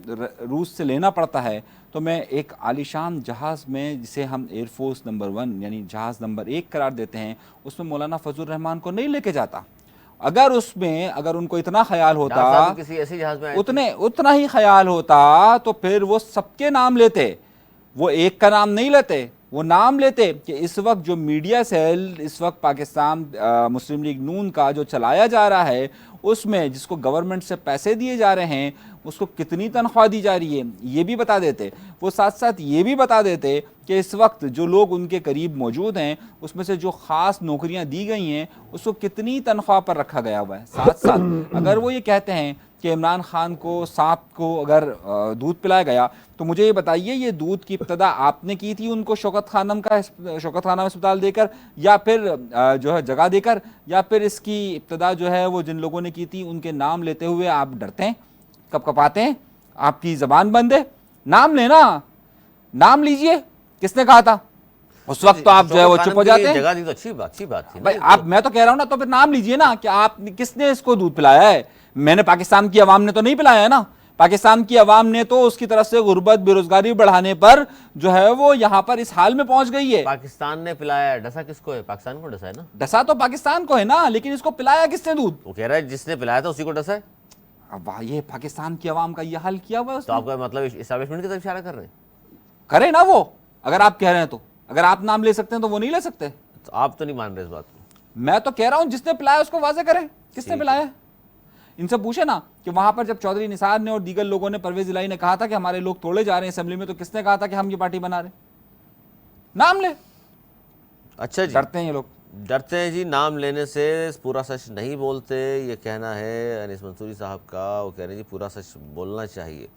روس سے لینا پڑتا ہے, تو میں ایک عالیشان جہاز میں جسے ہم ایئر فورس نمبر 1 یعنی جہاز نمبر 1 قرار دیتے ہیں, اس میں مولانا فضل الرحمان کو نہیں لے کے جاتا. اگر ان کو اتنا خیال ہوتا, کسی ایسے جہاز میں اتنا ہی خیال ہوتا, تو پھر وہ سب کے نام لیتے. وہ ایک کا نام نہیں لیتے, وہ نام لیتے کہ اس وقت جو میڈیا سیل اس وقت پاکستان مسلم لیگ نون کا جو چلایا جا رہا ہے, اس میں جس کو گورنمنٹ سے پیسے دیے جا رہے ہیں اس کو کتنی تنخواہ دی جا رہی ہے, یہ بھی بتا دیتے. وہ ساتھ ساتھ یہ بھی بتا دیتے کہ اس وقت جو لوگ ان کے قریب موجود ہیں اس میں سے جو خاص نوکریاں دی گئی ہیں اس کو کتنی تنخواہ پر رکھا گیا ہوا ہے. ساتھ ساتھ اگر وہ یہ کہتے ہیں کہ عمران خان کو سانپ کو اگر دودھ پلایا گیا, تو مجھے یہ بتائیے یہ دودھ کی ابتدا آپ نے کی تھی ان کو شوکت خانم اسپتال دے کر, یا پھر جو ہے جگہ دے کر, یا پھر اس کی ابتدا جو ہے وہ جن لوگوں نے کی تھی ان کے نام لیتے ہوئے آپ ڈرتے ہیں, کب کپاتے ہیں, آپ کی زبان بند ہے. نام لینا, نام لیجئے, کس نے کہا تھا اس وقت, تو آپ جو ہے وہ چپ ہو جاتے ہیں. جگہ دی تو اچھی بات تھی بھائی آپ, میں تو کہہ رہا ہوں نا, تو پھر نام لیجئے نا کہ آپ کس نے اس کو دودھ پلایا ہے. میں نے پاکستان کی عوام نے تو نہیں پلایا ہے نا. پاکستان کی عوام نے تو اس کی طرف سے غربت بے روزگاری بڑھانے پر جو ہے وہ یہاں پر اس حال میں پہنچ گئی ہے. پاکستان نے پلایا, ڈسا کس کو ہے؟ پاکستان کو ڈسا ہے نا. ڈسا تو پاکستان کو ہے نا, لیکن اس کو پلایا کس نے دودھ؟ وہ کہہ رہا ہے جس نے پلایا تھا اسی کو ڈسا ہے. اب یہ پاکستان کی عوام کا یہ حال کیا ہوا ہے. تو آپ کا مطلب اسٹیبلشمنٹ کی طرف اشارہ کر رہے ہیں؟ کرے نا وہ, اگر آپ کہہ رہے ہیں تو. اگر آپ نام لے سکتے ہیں تو وہ نہیں لے سکتے. تو آپ تو نہیں مان رہے اس بات کو. میں تو کہہ رہا ہوں جس نے پلایا اس کو واضح کرے کس نے پلایا. ان سے پوچھے نا کہ وہاں پر جب چودھری نثار نے اور دیگر لوگوں نے, پرویز الہی نے کہا تھا کہ ہمارے لوگ توڑے جا رہے ہیں اسمبلی میں, تو کس نے کہا تھا کہ ہم یہ پارٹی بنا رہے ہیں؟ نام لے. اچھا جی, ڈرتے ہیں یہ لوگ, ڈرتے ہیں جی, نام لینے سے پورا سچ نہیں بولتے, یہ کہنا ہے انیس منصوری صاحب کا. وہ کہہ رہے ہیں جی پورا سچ بولنا چاہیے.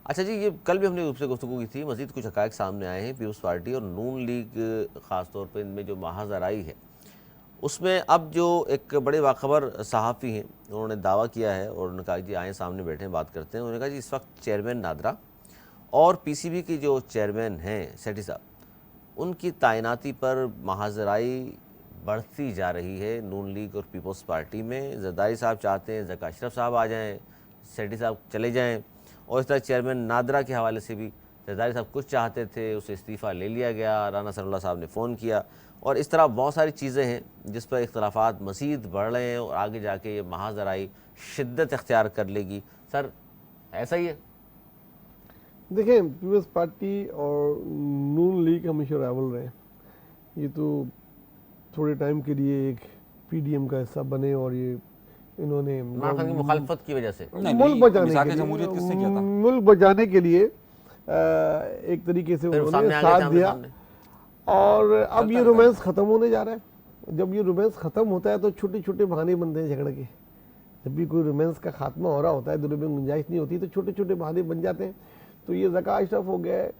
اچھا جی, یہ کل بھی ہم نے گروپ سے گفتگو کی تھی, مزید کچھ حقائق سامنے آئے ہیں. پیپلز پارٹی اور نون لیگ خاص طور پہ ان میں جو محاذ آرائی ہے, اس میں اب جو ایک بڑے باخبر صحافی ہیں انہوں نے دعویٰ کیا ہے, اور انہوں نے کہا جی آئیں سامنے بیٹھیں بات کرتے ہیں. انہوں نے کہا جی اس وقت چیئرمین نادرا اور پی سی بی کے جو چیئرمین ہیں سیٹھی صاحب, ان کی تعیناتی پر محاذرائی بڑھتی جا رہی ہے نون لیگ اور پیپلز پارٹی میں. زرداری صاحب چاہتے ہیں ذکا اشرف صاحب آ جائیں, سیٹھی صاحب چلے جائیں, اور اس طرح چیئرمین نادرا کے حوالے سے بھی زرداری صاحب کچھ چاہتے تھے, اسے استعفیٰ لے لیا گیا, رانا ثناء اللہ صاحب نے فون کیا, اور اس طرح بہت ساری چیزیں ہیں جس پر اختلافات مزید بڑھ رہے ہیں اور آگے جا کے یہ محاذرائی شدت اختیار کر لے گی. سر ایسا ہی ہے؟ دیکھیں پیپلز پارٹی اور نون لیگ ہمیشہ رائول رہے. یہ تو تھوڑے ٹائم کے لیے ایک پی ڈی ایم کا حصہ بنے اور یہ انہوں نے عمران خان کی مخالفت کی وجہ سے ملک بچانے مساق کے جمہوریت کس نے کیا لیے تھا؟ ملک بچانے کے لیے ایک طریقے سے پھر انہوں سامنے نے آ گئے تھے ساتھ آمنے دیا. سامنے. اور اب یہ رومانس ختم ہونے جا رہا ہے. جب یہ رومانس ختم ہوتا ہے تو چھوٹے چھوٹے بہانے بنتے ہیں جھگڑ کے. جب بھی کوئی رومانس کا خاتمہ ہو رہا ہوتا ہے, دونوں میں گنجائش نہیں ہوتی, تو چھوٹے چھوٹے بہانے بن جاتے ہیں. تو یہ ذکا اشرف ہو گئے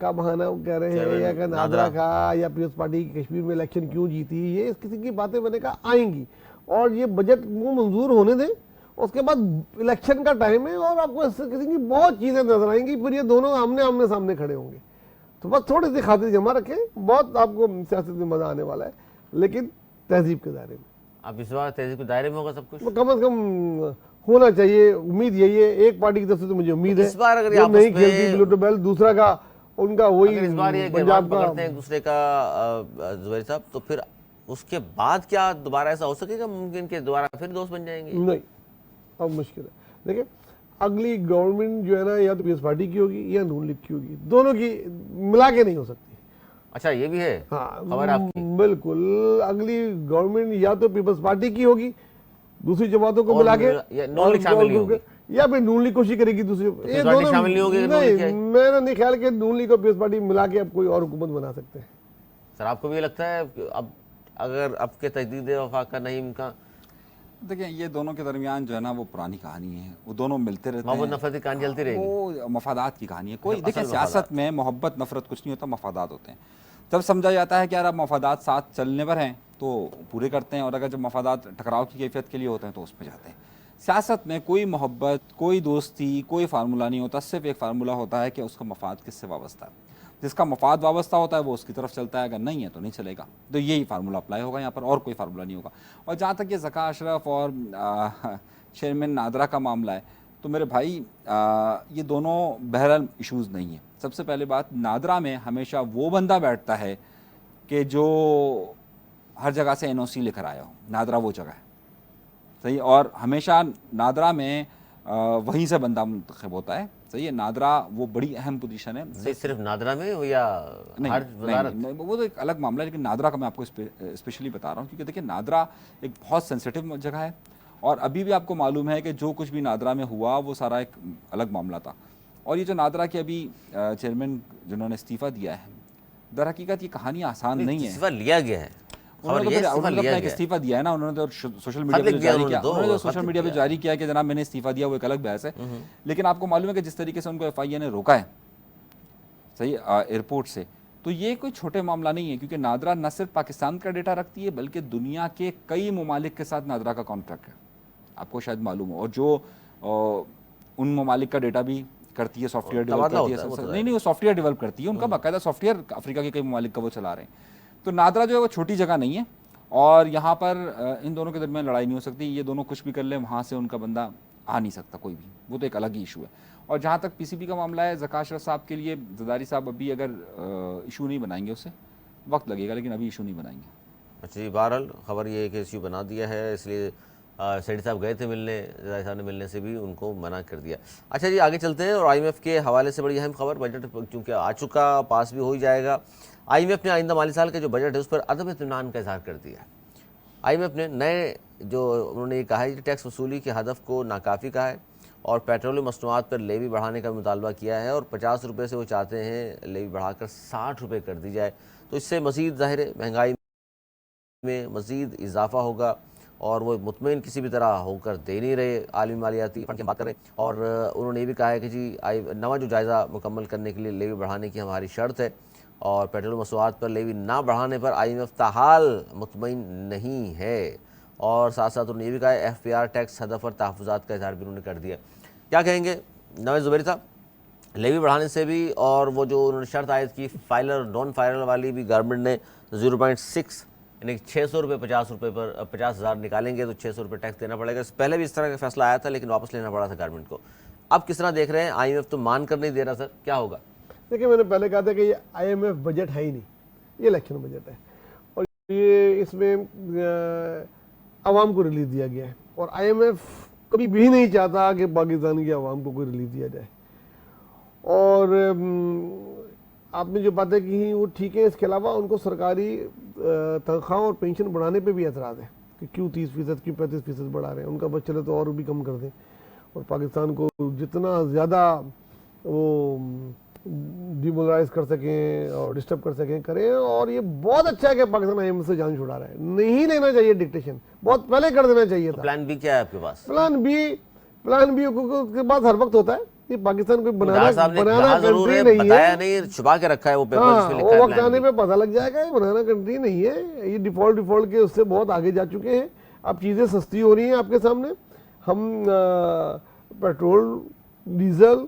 کا بہانہ کہہ رہے ہیں, یا کہ نادرا کا, یا پیپلز پارٹی کی کشمیر میں الیکشن کیوں جیتی, یہ اس قسم کی باتیں میں نے کہا آئیں گی. اور یہ بجٹ کو منظور ہونے دیں, اس کے بعد الیکشن کا ٹائم ہے اور آپ کو اس قسم کی بہت چیزیں نظر آئیں گی. پھر یہ دونوں آمنے سامنے کھڑے ہوں گے. تو بس تھوڑی سی خاطر جمع رکھیں, بہت آپ کو سیاست میں مزہ آنے والا ہے, لیکن تہذیب کے دائرے میں. اب اس بار تہذیب کے دائرے میں ہوگا سب کچھ. کم از کم ہونا چاہیے. امید یہی ہے, ایک پارٹی کی طرف سے تو مجھے امید ہے اس بار اگر جو آپس نہیں میں کھیلتی بلو ٹو بیل, دوسرا کا ان کا وہی اگر اس بار یہ پنجاب کا. پکڑتے ہیں ایک دوسرے کا زبیر صاحب, تو پھر اس کے بعد کیا دوبارہ ایسا ہو سکے گا ممکن کہ دوبارہ پھر دوست بن جائیں گے؟ نہیں, اب مشکل ہے. دیکھیں اگلی گورنمنٹ جو ہے نا, یا تو پیپلز پارٹی کی ہوگی یا نون لیگ کی ہوگی, دونوں کی ملا کے نہیں ہو سکتی. اچھا یہ بھی ہے خبر آپ کی؟ بالکل, اگلی گورنمنٹ یا تو پیپلز پارٹی کی ہوگی دوسری جماعتوں کو ملا کے, نون لیگ شامل نہیں ہوگی, یا پھر نون لیگ کوشش کرے گی دوسری. یہ پارٹی شامل نہیں ہوگی. نہیں, میرا نہیں خیال کہ نون لیگ اور پیپلز پارٹی ملا کے اب کوئی اور حکومت بنا سکتے ہیں. سر آپ کو بھی یہ لگتا ہے کہ اب اگر اب کے تجدید وفاق کا نہیں امکان؟ دیکھیں یہ دونوں کے درمیان جو ہے نا وہ پرانی کہانی ہے, وہ دونوں ملتے رہتے ہیں, محبت نفرت کی کہانی چلتی رہے گی, وہ مفادات کی کہانی ہے. کوئی اصل دیکھیں مفادات. سیاست میں محبت نفرت کچھ نہیں ہوتا, مفادات ہوتے ہیں. جب سمجھا جاتا ہے کہ یار اب مفادات ساتھ چلنے پر ہیں تو پورے کرتے ہیں, اور اگر جب مفادات ٹکراؤ کی کیفیت کے لیے ہوتے ہیں تو اس پہ جاتے ہیں. سیاست میں کوئی محبت, کوئی دوستی, کوئی فارمولہ نہیں ہوتا, صرف ایک فارمولہ ہوتا ہے کہ اس کا مفاد کس سے وابستہ ہے. جس کا مفاد وابستہ ہوتا ہے وہ اس کی طرف چلتا ہے, اگر نہیں ہے تو نہیں چلے گا. تو یہی فارمولہ اپلائی ہوگا یہاں پر, اور کوئی فارمولہ نہیں ہوگا. اور جہاں تک یہ ذکا اشرف اور چیئرمین نادرا کا معاملہ ہے, تو میرے بھائی یہ دونوں بہرحال ایشوز نہیں ہیں. سب سے پہلے بات, نادرا میں ہمیشہ وہ بندہ بیٹھتا ہے کہ جو ہر جگہ سے این او سی لے کر آیا ہو. نادرا وہ جگہ ہے, صحیح, اور ہمیشہ نادرا میں وہیں سے بندہ منتخب ہوتا ہے. صحیح ہے, نادرا وہ بڑی اہم پوزیشن ہے. صرف نادرا میں ہو یا ہر وزارت؟ نہیں, وہ تو ایک الگ معاملہ ہے, لیکن نادرا کا میں آپ کو اسپیشلی بتا رہا ہوں کیونکہ دیکھیں نادرا ایک بہت سینسیٹیو جگہ ہے, اور ابھی بھی آپ کو معلوم ہے کہ جو کچھ بھی نادرا میں ہوا وہ سارا ایک الگ معاملہ تھا. اور یہ جو نادرا کے ابھی چیئرمین جنہوں نے استعفیٰ دیا ہے, در حقیقت یہ کہانی آسان نہیں ہے. استعفیٰ لیا گیا ہے, انہوں نے استعفیٰ دیا ہے نا, انہوں نے تو سوشل میڈیا پہ جاری کیا, انہوں نے جو سوشل میڈیا پہ جاری کیا کہ جناب میں نے استعفیٰ دیا, وہ ایک الگ بحث ہے. لیکن آپ کو معلوم ہے کہ جس طریقے سے ان کو ایف آئی اے نے روکا ہے, صحیح, ایئرپورٹ سے, تو یہ کوئی چھوٹے معاملہ نہیں ہے, کیونکہ نادرا نہ صرف پاکستان کا ڈیٹا رکھتی ہے بلکہ دنیا کے کئی ممالک کے ساتھ نادرا کا کانٹریکٹ ہے, آپ کو شاید معلوم ہو. اور جو ان ممالک کا ڈیٹا بھی کرتی ہے, سافٹ ویئر ڈیولپ کرتی ہے, نہیں وہ سافٹ ویئر ڈیولپ کرتی ہے, ان کا باقاعدہ سافٹ ویئر افریقہ کے کئی ممالک کا وہ چلا رہے ہیں. تو نادرا جو ہے وہ چھوٹی جگہ نہیں ہے, اور یہاں پر ان دونوں کے درمیان لڑائی نہیں ہو سکتی. یہ دونوں کچھ بھی کر لیں, وہاں سے ان کا بندہ آ نہیں سکتا کوئی بھی, وہ تو ایک الگ ہی ایشو ہے. اور جہاں تک پی سی بی کا معاملہ ہے, ذکا اشرف صاحب کے لیے زرداری صاحب ابھی اگر ایشو نہیں بنائیں گے, اسے وقت لگے گا, لیکن ابھی ایشو نہیں بنائیں گے. اچھا جی, بہرحال خبر یہ ہے کہ ایشو بنا دیا ہے, اس لیے سیٹھی صاحب گئے تھے ملنے, زرداری صاحب نے ملنے سے بھی ان کو منع کر دیا. اچھا جی آگے چلتے ہیں, اور آئی ایم ایف کے حوالے سے بڑی اہم خبر, بجٹ چونکہ آ چکا, پاس بھی ہو ہی جائے گا. آئی ایم ایف نے آئندہ مالی سال کا جو بجٹ ہے اس پر عدم اطمینان کا اظہار کر دیا ہے. آئی ایم ایف نے نئے جو انہوں نے یہ کہا ہے کہ ٹیکس وصولی کے ہدف کو ناکافی کہا ہے, اور پیٹرولیم مصنوعات پر لیوی بڑھانے کا مطالبہ کیا ہے, اور 50 روپے سے وہ چاہتے ہیں لیوی بڑھا کر 60 روپے کر دی جائے. تو اس سے مزید ظاہر ہے مہنگائی میں مزید اضافہ ہوگا, اور وہ مطمئن کسی بھی طرح ہو کر دے نہیں رہے, عالمی مالیاتی فنڈ کی بات کر رہے ہیں. اور انہوں نے یہ بھی کہا ہے کہ جی نواں جو جائزہ مکمل کرنے کے لیے لیوی بڑھانے کی ہماری شرط ہے, اور پیٹرول مصنوعات پر لیوی نہ بڑھانے پر آئی ایم ایف تاحال مطمئن نہیں ہے. اور ساتھ ساتھ انہوں نے یہ بھی کہا ہے ایف پی آر ٹیکس ہدف اور تحفظات کا اظہار بھی انہوں نے کر دیا. کیا کہیں گے نوید زبیری صاحب؟ لیوی بڑھانے سے بھی اور وہ جو انہوں نے شرط عائد کی فائلر نان فائلر والی بھی گورنمنٹ نے 0.6 یعنی 600 روپے 50 روپے پر 50,000 نکالیں گے تو 600 روپے ٹیکس دینا پڑے گا. اس پہلے بھی اس طرح کا فیصلہ آیا تھا لیکن واپس لینا پڑا تھا گورنمنٹ کو. اب کس طرح دیکھ رہے ہیں؟ آئی ایم ایف تو مان کر نہیں دے رہا سر, کیا ہوگا؟ دیکھیں میں نے پہلے کہا تھا کہ یہ آئی ایم ایف بجٹ ہے ہی نہیں, یہ الیکشن بجٹ ہے اور یہ اس میں عوام کو ریلیف دیا گیا ہے اور آئی ایم ایف کبھی بھی نہیں چاہتا کہ پاکستان کی عوام کو کوئی ریلیف دیا جائے. اور آپ نے جو باتیں کی ہیں وہ ٹھیک ہے, اس کے علاوہ ان کو سرکاری تنخواہ اور پینشن بڑھانے پہ بھی اعتراض ہے کہ کیوں 30% کیوں 35% بڑھا رہے ہیں, ان کا بس چلے تو اور بھی کم کر دیں اور پاکستان کو جتنا زیادہ وہ ڈیمولرائز کر سکیں اور ڈسٹرب کر سکیں کریں. اور یہ بہت اچھا ہے کہ پاکستان آئی ایم ایف سے جان چھڑا رہا ہے, نہیں لینا چاہیے ڈکٹیشن, بہت پہلے کر دینا چاہیے تھا. پلان بی کیا ہے آپ کے پاس؟ پلان بی کے بعد ہر وقت ہوتا ہے, یہ پاکستان کو صاحب نے بنانا کہا ضرور ہے, کنٹری نہیں بتایا ہے. نہیں, چھپا کے رکھا ہے وہ پیپر جس پہ لکھا وہ ہے وقت پلان آنے بی. پہ پتہ لگ جائے گا, یہ بنانا کنٹری نہیں ہے, یہ ڈیفالٹ کے اس سے بہت آگے جا چکے ہیں. اب چیزیں سستی ہو رہی ہیں آپ کے سامنے, ہم پیٹرول, ڈیزل,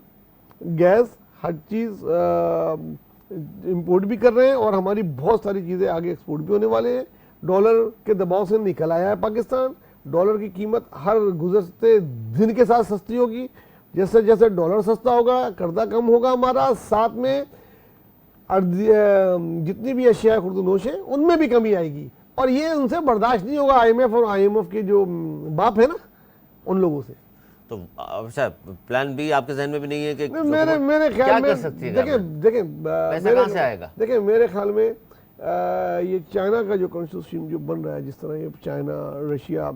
گیس ہر چیز امپورٹ بھی کر رہے ہیں اور ہماری بہت ساری چیزیں آگے ایکسپورٹ بھی ہونے والے ہیں. ڈالر کے دباؤ سے نکل آیا ہے پاکستان, ڈالر کی قیمت ہر گزرتے دن کے ساتھ سستی ہوگی. جیسے جیسے ڈالر سستا ہوگا قرضہ کم ہوگا ہمارا, ساتھ میں جتنی بھی اشیاء خرد و نوش ہیں ان میں بھی کمی آئے گی اور یہ ان سے برداشت نہیں ہوگا, آئی ایم ایف اور آئی ایم ایف کے جو باپ ہے نا ان لوگوں سے. تو اچھا پلان بی آپ کے ذہن میں بھی نہیں ہے کہ میرے کیا خیال میں کر سکتی ہے گورنمنٹ؟ پیسہ کہاں سے آئے گا؟ دیکھیں میرے خیال میں یہ چائنا کا جو کانسٹیٹیوشن جو بن رہا ہے, جس طرح یہ چائنا, رشیا,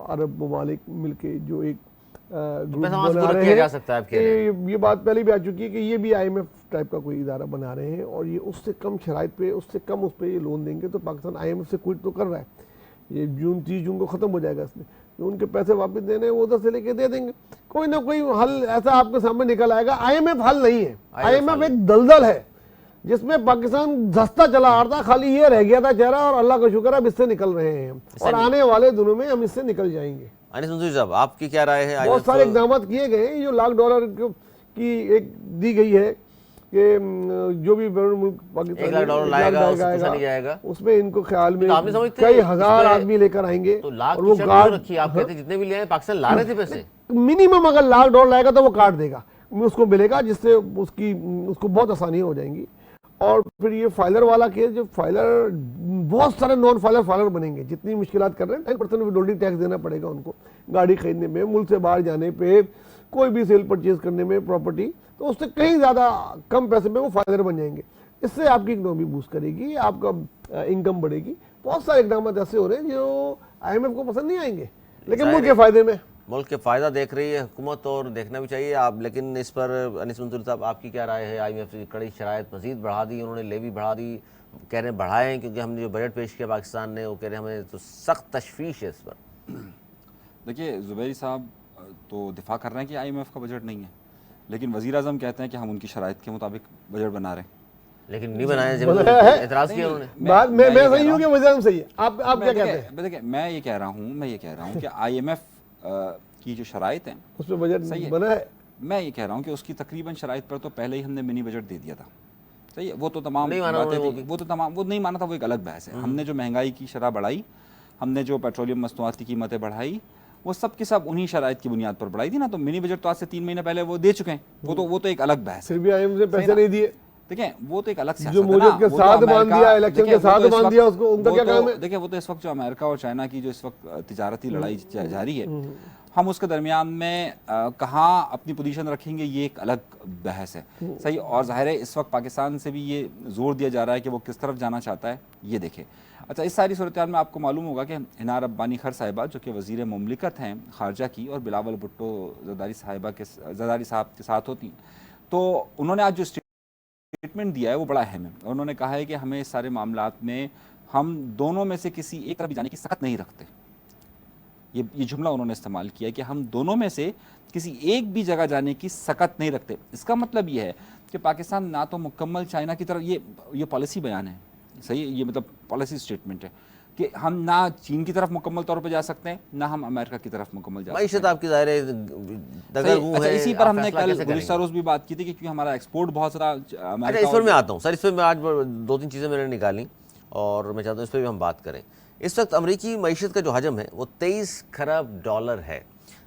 عرب ممالک مل کے جو ایک گروپ بنا رہے ہیں, یہ بات پہلے بھی آ چکی ہے کہ یہ بھی آئی ایم ایف ٹائپ کا کوئی ادارہ بنا رہے ہیں اور یہ اس سے کم شرائط پہ, اس سے کم اس پہ یہ لون دیں گے. تو پاکستان آئی ایم ایف سے کوئٹ تو کر رہا ہے, یہ 30 جون کو ختم ہو جائے گا, اس میں جو ان کے پیسے واپس دینے ہیں وہ ادھر سے لے کے دے دیں گے. کوئی نہ کوئی حل ایسا آپ کے سامنے نکل آئے گا. آئی ایم ایف حل نہیں ہے, آئی ایم ایف ایک دلدل ہے جس میں پاکستان دھستا چلا آ رہا تھا, خالی یہ رہ گیا تھا چہرہ اور اللہ کا شکر ہے اب اس سے نکل رہے ہیں اور آنے والے دنوں میں ہم اس سے نکل جائیں گے. انیس منصوری صاحب آپ کی کیا رائے ہے؟ بہت سارے اقدامات کیے گئے ہیں, جو $1,00,000 کی ایک دی گئی ہے کہ جو بھی ملک پاکستان $1,00,000 لائے گا اس سے نہیں جائے گا, اس میں ان کو خیال میں کئی ہزار آدمی لے کر آئیں گے. تو لاکھ کی شرط رکھی, آپ کہتے جتنے بھی لے آئے پاکستان لا رہے تھے پیسے, منیمم اگر $1,00,000 لائے گا تو وہ کاٹ دے گا, اس کو ملے گا, جس سے اس کو بہت آسانی ہو جائیں گی. اور پھر یہ فائلر والا کیس, جو فائلر بہت سارے نان فائلر بنیں گے, جتنی مشکلات کر رہے ہیں 10% ولڈنگ ٹیکس دینا پڑے گا ان کو, گاڑی خریدنے میں, ملک سے باہر جانے پہ, کوئی بھی سیل پرچیز کرنے میں پراپرٹی, تو اس سے کہیں زیادہ کم پیسے میں وہ فائلر بن جائیں گے. اس سے آپ کی اکنامی بوسٹ کرے گی, آپ کا انکم بڑھے گی. بہت سارے اقدامات ایسے ہو رہے ہیں جو آئی ایم ایف کو پسند نہیں آئیں گے لیکن ملک کے فائدے میں. ملک کے فائدہ دیکھ رہی ہے حکومت اور دیکھنا بھی چاہیے آپ, لیکن اس پر انیس منصوری صاحب آپ کی کیا رائے ہے؟ آئی ایم ایف کی کڑی شرائط مزید بڑھا دی انہوں نے, لیوی بڑھا دی, کہہ رہے ہیں بڑھائیں کیونکہ ہم نے جو بجٹ پیش کیا پاکستان نے, وہ کہہ رہے ہیں ہمیں تو سخت تشویش ہے اس پر. دیکھیے زبیری صاحب تو دفاع کر رہے ہیں کہ آئی ایم ایف کا بجٹ نہیں ہے, لیکن وزیر اعظم کہتے ہیں کہ ہم ان کی شرائط کے مطابق بجٹ بنا رہے ہیں. لیکن نہیں بنایا, اعتراض کیا انہوں نے. بات میں صحیح ہوں کہ وزیر اعظم صحیح ہے, آپ کیا کہتے ہیں؟ دیکھیں میں یہ کہہ رہا ہوں کہ آئی ایم ایف کی جو شرائط ہیں اس پہ بجٹ بنا ہے, میں یہ کہہ رہا ہوں کہ اس کی تقریباً شرائط پر تو پہلے ہی ہم نے منی بجٹ دے دیا تھا. صحیح ہے, وہ تو تمام وہ نہیں مانا تھا, وہ ایک الگ بحث ہے. ہم نے جو مہنگائی کی شرح بڑھائی, ہم نے جو پیٹرولیم مصنوعات کی قیمتیں بڑھائی, وہ سب کے سب انہی شرائط کی بنیاد پر بڑھائی تھی نا. تو منی بجٹ تو آج سے 3 مہینے پہلے وہ دے چکے ہیں, وہ تو ایک الگ بحث ہے. پھر بھی آئی ایم سے پیسے نہیں دیے, دیکھیں وہ تو ایک الگ سیاست جو موجود کے ساتھ باندھ دیا, الیکشن کے ساتھ باندھ دیا, اس کو ان کا کیا کام ہے؟ دیکھیں وہ تو اس وقت جو امریکہ اور چائنا کی جو اس وقت تجارتی لڑائی جاری ہے, ہم اس کے درمیان میں کہاں اپنی پوزیشن رکھیں گے یہ ایک الگ بحث ہے. صحیح, اور ظاہر ہے اس وقت پاکستان سے بھی یہ زور دیا جا رہا ہے کہ وہ کس طرف جانا چاہتا ہے, یہ دیکھیں. اچھا, اس ساری صورتحال میں آپ کو معلوم ہوگا کہ ہنا ربانی خر صاحبہ جو کہ وزیر مملکت ہیں خارجہ کی, اور بلاول بھٹو زرداری صاحب کے ساتھ ہوتی ہیں, تو انہوں نے آج جو اسٹیٹمنٹ دیا ہے وہ بڑا اہم ہے. انہوں نے کہا ہے کہ ہمیں اس سارے معاملات میں ہم دونوں میں سے کسی ایک طرف جانے کی سخت نہیں رکھتے. یہ جملہ انہوں نے استعمال کیا ہے کہ ہم دونوں میں سے کسی ایک بھی جگہ جانے کی سخت نہیں رکھتے. اس کا مطلب یہ ہے کہ پاکستان نہ تو مکمل چائنا کی طرف, یہ پالیسی بیان ہے, صحیح, یہ مطلب پالیسی اسٹیٹمنٹ ہے, کہ ہم نہ چین کی طرف مکمل طور پہ جا سکتے ہیں نہ ہم امریکہ کی طرف مکمل جا سکتے ہیں. معیشت آپ کی ظاہر ہے صحیح. اچھا اسی پر ہم نے کل گزشتہ روز بھی بات کی تھی کہ کیونکہ ہمارا ایکسپورٹ بہت سارا اچھا اس پر میں آتا ہوں سر. اس پہ میں آج 2-3 چیزیں میں نے نکالی اور میں چاہتا ہوں اس پہ بھی ہم بات کریں. اس وقت امریکی معیشت کا جو حجم ہے وہ 23 خراب ڈالر ہے،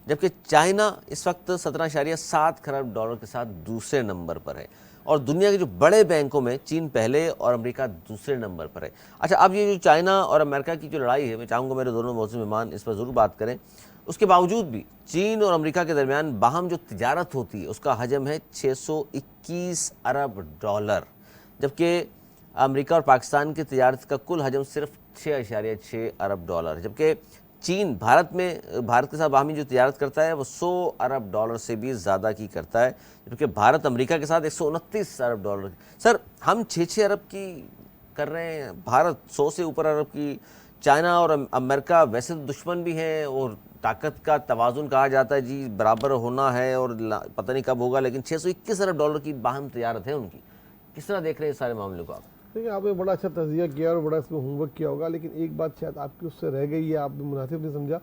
جبکہ چائنا اس وقت 17.7 خراب ڈالر کے ساتھ دوسرے نمبر پر ہے، اور دنیا کے جو بڑے بینکوں میں چین پہلے اور امریکہ دوسرے نمبر پر ہے. اچھا اب یہ جو چائنا اور امریکہ کی جو لڑائی ہے، میں چاہوں گا میرے دونوں معزز مہمان اس پر ضرور بات کریں. اس کے باوجود بھی چین اور امریکہ کے درمیان باہم جو تجارت ہوتی ہے اس کا حجم ہے 621 ارب ڈالر، جبکہ امریکہ اور پاکستان کی تجارت کا کل حجم صرف 6.6 ارب ڈالر ہے، جبکہ چین بھارت کے ساتھ باہمی جو تجارت کرتا ہے وہ 100 ارب ڈالر سے بھی زیادہ کی کرتا ہے، جبکہ بھارت امریکہ کے ساتھ 129 ارب ڈالر. سر ہم 6 ارب کی کر رہے ہیں، بھارت 100 سے اوپر ارب کی. چائنا اور امریکہ ویسے تو دشمن بھی ہیں اور طاقت کا توازن کہا جاتا ہے جی برابر ہونا ہے اور پتہ نہیں کب ہوگا، لیکن 621 ارب ڈالر کی باہم تجارت ہے ان کی. کس طرح دیکھ رہے ہیں اس سارے معاملے کو آپ؟ دیکھیں آپ نے بڑا اچھا تجزیہ کیا اور بڑا اس میں ہوم ورک کیا ہوگا، لیکن ایک بات شاید آپ کی اس سے رہ گئی ہے، آپ نے مناسب نہیں سمجھا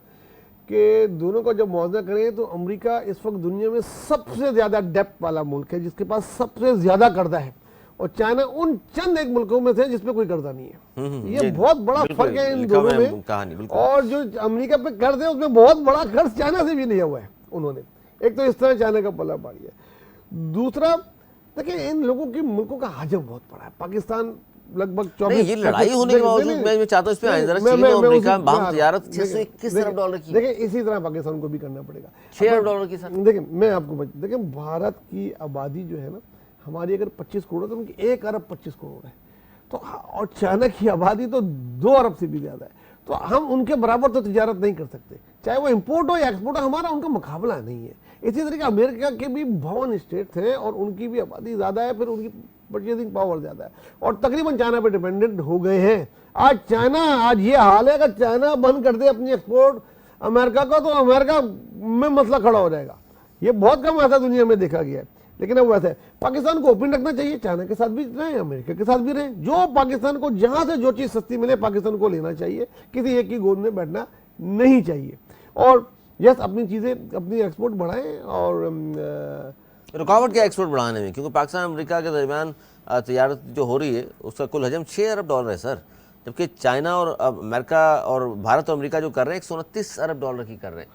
کہ دونوں کا جب موازنہ کریں تو امریکہ اس وقت دنیا میں سب سے زیادہ ڈیپٹ والا ملک ہے جس کے پاس سب سے زیادہ قرضہ ہے، اور چائنا ان چند ایک ملکوں میں سے جس پہ کوئی قرضہ نہیں ہے. یہ بہت بڑا فرق ہے ان دونوں میں. اور جو امریکہ پہ قرض ہے اس میں بہت بڑا قرض چائنا سے بھی لیا ہوا ہے انہوں نے. ایک تو اس طرح چائنا کا پلہ پاڑی ہے. دوسرا دیکھیں ان لوگوں کے ملکوں کا حجم بہت بڑا ہے. پاکستان لگ بھگ 24 یہ لڑائی ہونے کے باوجود میں چاہتا ہوں اس پہ آئیں ذرا. چین اور امریکہ باہم تجارت 621 ارب ڈالر کی. دیکھیں اسی طرح پاکستان کو بھی کرنا پڑے گا 6 ارب ڈالر کی. سر دیکھیں میں آپ کو دیکھیں بھارت کی آبادی جو ہے نا ہماری اگر 25 کروڑ ہے تو ان کی 1 ارب 25 کروڑ ہے، تو اور چائنا کی آبادی تو 2 ارب سے بھی زیادہ ہے. تو ہم ان کے برابر تو تجارت نہیں کر سکتے، چاہے وہ امپورٹ ہو یا ایکسپورٹ ہو، ہمارا ان کا مقابلہ نہیں ہے. اسی طریقے امریکہ کے بھی 52 اسٹیٹس ہیں اور ان کی بھی آبادی زیادہ ہے، پھر ان کی پرچیزنگ پاور زیادہ ہے، اور تقریباً چائنا پہ ڈیپینڈنٹ ہو گئے ہیں. آج یہ حال ہے اگر چائنا بند کر دے اپنی ایکسپورٹ امریکہ کا تو امریکہ میں مسئلہ کھڑا ہو جائے گا. یہ بہت کم ایسا دنیا میں دیکھا گیا ہے، لیکن اب ویسے پاکستان کو اوپن رکھنا چاہیے، چائنا کے ساتھ بھی رہیں امریکہ کے ساتھ بھی رہیں. جو پاکستان کو جہاں سے جو چیز سستی ملے پاکستان کو لینا چاہیے، کسی ایک کی گود میں بیٹھنا نہیں چاہیے. اور یس اپنی چیزیں اپنی ایکسپورٹ بڑھائیں. اور رکاوٹ کیا ایکسپورٹ بڑھانے میں؟ کیونکہ پاکستان امریکہ کے درمیان تجارت جو ہو رہی ہے اس کا کل حجم 6 ارب ڈالر ہے سر، جبکہ چائنا اور امریکہ اور بھارت اور امریکہ جو کر رہے ہیں 129 ارب ڈالر کی کر رہے ہیں.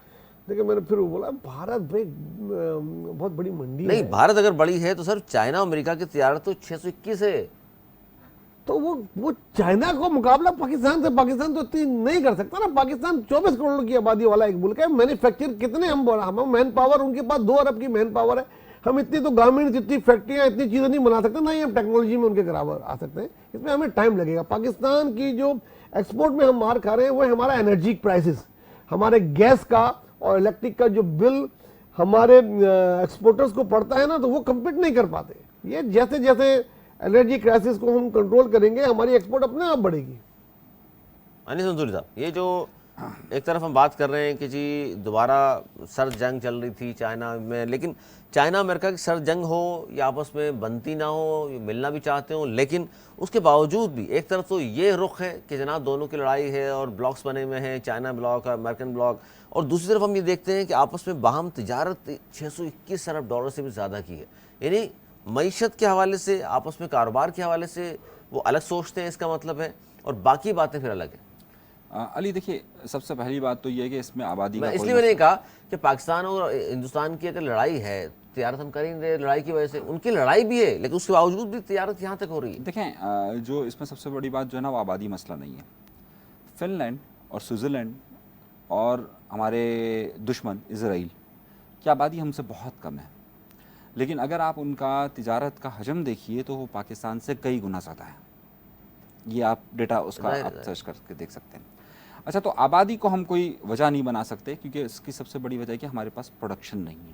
دیکھیں میں نے پھر بولا بھارت بھائی بہت بڑی منڈی ہے. نہیں بھارت اگر بڑی ہے تو سر چائنا اور امریکہ کی تجارت تو 621 ہے. تو وہ چائنا کو مقابلہ پاکستان سے، پاکستان تو اتنی نہیں کر سکتا نا. پاکستان 24 کروڑ کی آبادی والا ایک ملک ہے. مینوفیکچر کتنے ہم مین پاور ان کے پاس 2 ارب کی مین پاور ہے. ہم اتنی تو گارمنٹس اتنی فیکٹریاں اتنی چیزیں نہیں بنا سکتے، نہ ہی ہم ٹیکنالوجی میں ان کے برابر آ سکتے ہیں. اس میں ہمیں ٹائم لگے گا. پاکستان کی جو ایکسپورٹ میں ہم مار کھا رہے ہیں وہ ہمارا انرجی پرائسز، ہمارے گیس کا اور الیکٹرک کا جو بل ہمارے ایکسپورٹرز کو پڑتا ہے نا تو وہ کمپیٹ نہیں کر پاتے. یہ جیسے جیسے انرجی کرائسس کو ہم کنٹرول کریں گے ہماری ایکسپورٹ اپنے آپ بڑھے گی. انیس منصوری صاحب، یہ جو ایک طرف ہم بات کر رہے ہیں کہ جی دوبارہ سرد جنگ چل رہی تھی چائنا میں، لیکن چائنا امریکہ کی سرد جنگ ہو یا آپس میں بنتی نہ ہو، ملنا بھی چاہتے ہوں، لیکن اس کے باوجود بھی ایک طرف تو یہ رخ ہے کہ جناب دونوں کی لڑائی ہے اور بلاکس بنے ہوئے ہیں، چائنا بلاک اور امریکن بلاک، اور دوسری طرف ہم یہ دیکھتے ہیں کہ آپس میں باہم تجارت 621 ارب ڈالر سے بھی زیادہ کی ہے. یعنی معیشت کے حوالے سے، آپس میں کاروبار کے حوالے سے وہ الگ سوچتے ہیں، اس کا مطلب ہے، اور باقی باتیں پھر الگ ہیں. علی دیکھیے سب سے پہلی بات تو یہ ہے کہ اس میں آبادی کا اس لیے میں نے کہا کہ پاکستان اور ہندوستان کی اگر لڑائی ہے، تجارت ہم کر ہی نہیں رہے لڑائی کی وجہ سے، ان کی لڑائی بھی ہے لیکن اس کے باوجود بھی تجارت یہاں تک ہو رہی ہے. دیکھیں جو اس میں سب سے بڑی بات جو ہے نا وہ آبادی مسئلہ نہیں ہے. فن لینڈ اور سوئٹزرلینڈ اور ہمارے دشمن اسرائیل کی آبادی ہم سے بہت کم ہے، لیکن اگر آپ ان کا تجارت کا حجم دیکھیے تو وہ پاکستان سے کئی گنا زیادہ ہے. یہ آپ ڈیٹا اس کا آپ سرچ کر کے دیکھ سکتے ہیں. اچھا تو آبادی کو ہم کوئی وجہ نہیں بنا سکتے کیونکہ اس کی سب سے بڑی وجہ ہے کہ ہمارے پاس پروڈکشن نہیں ہے.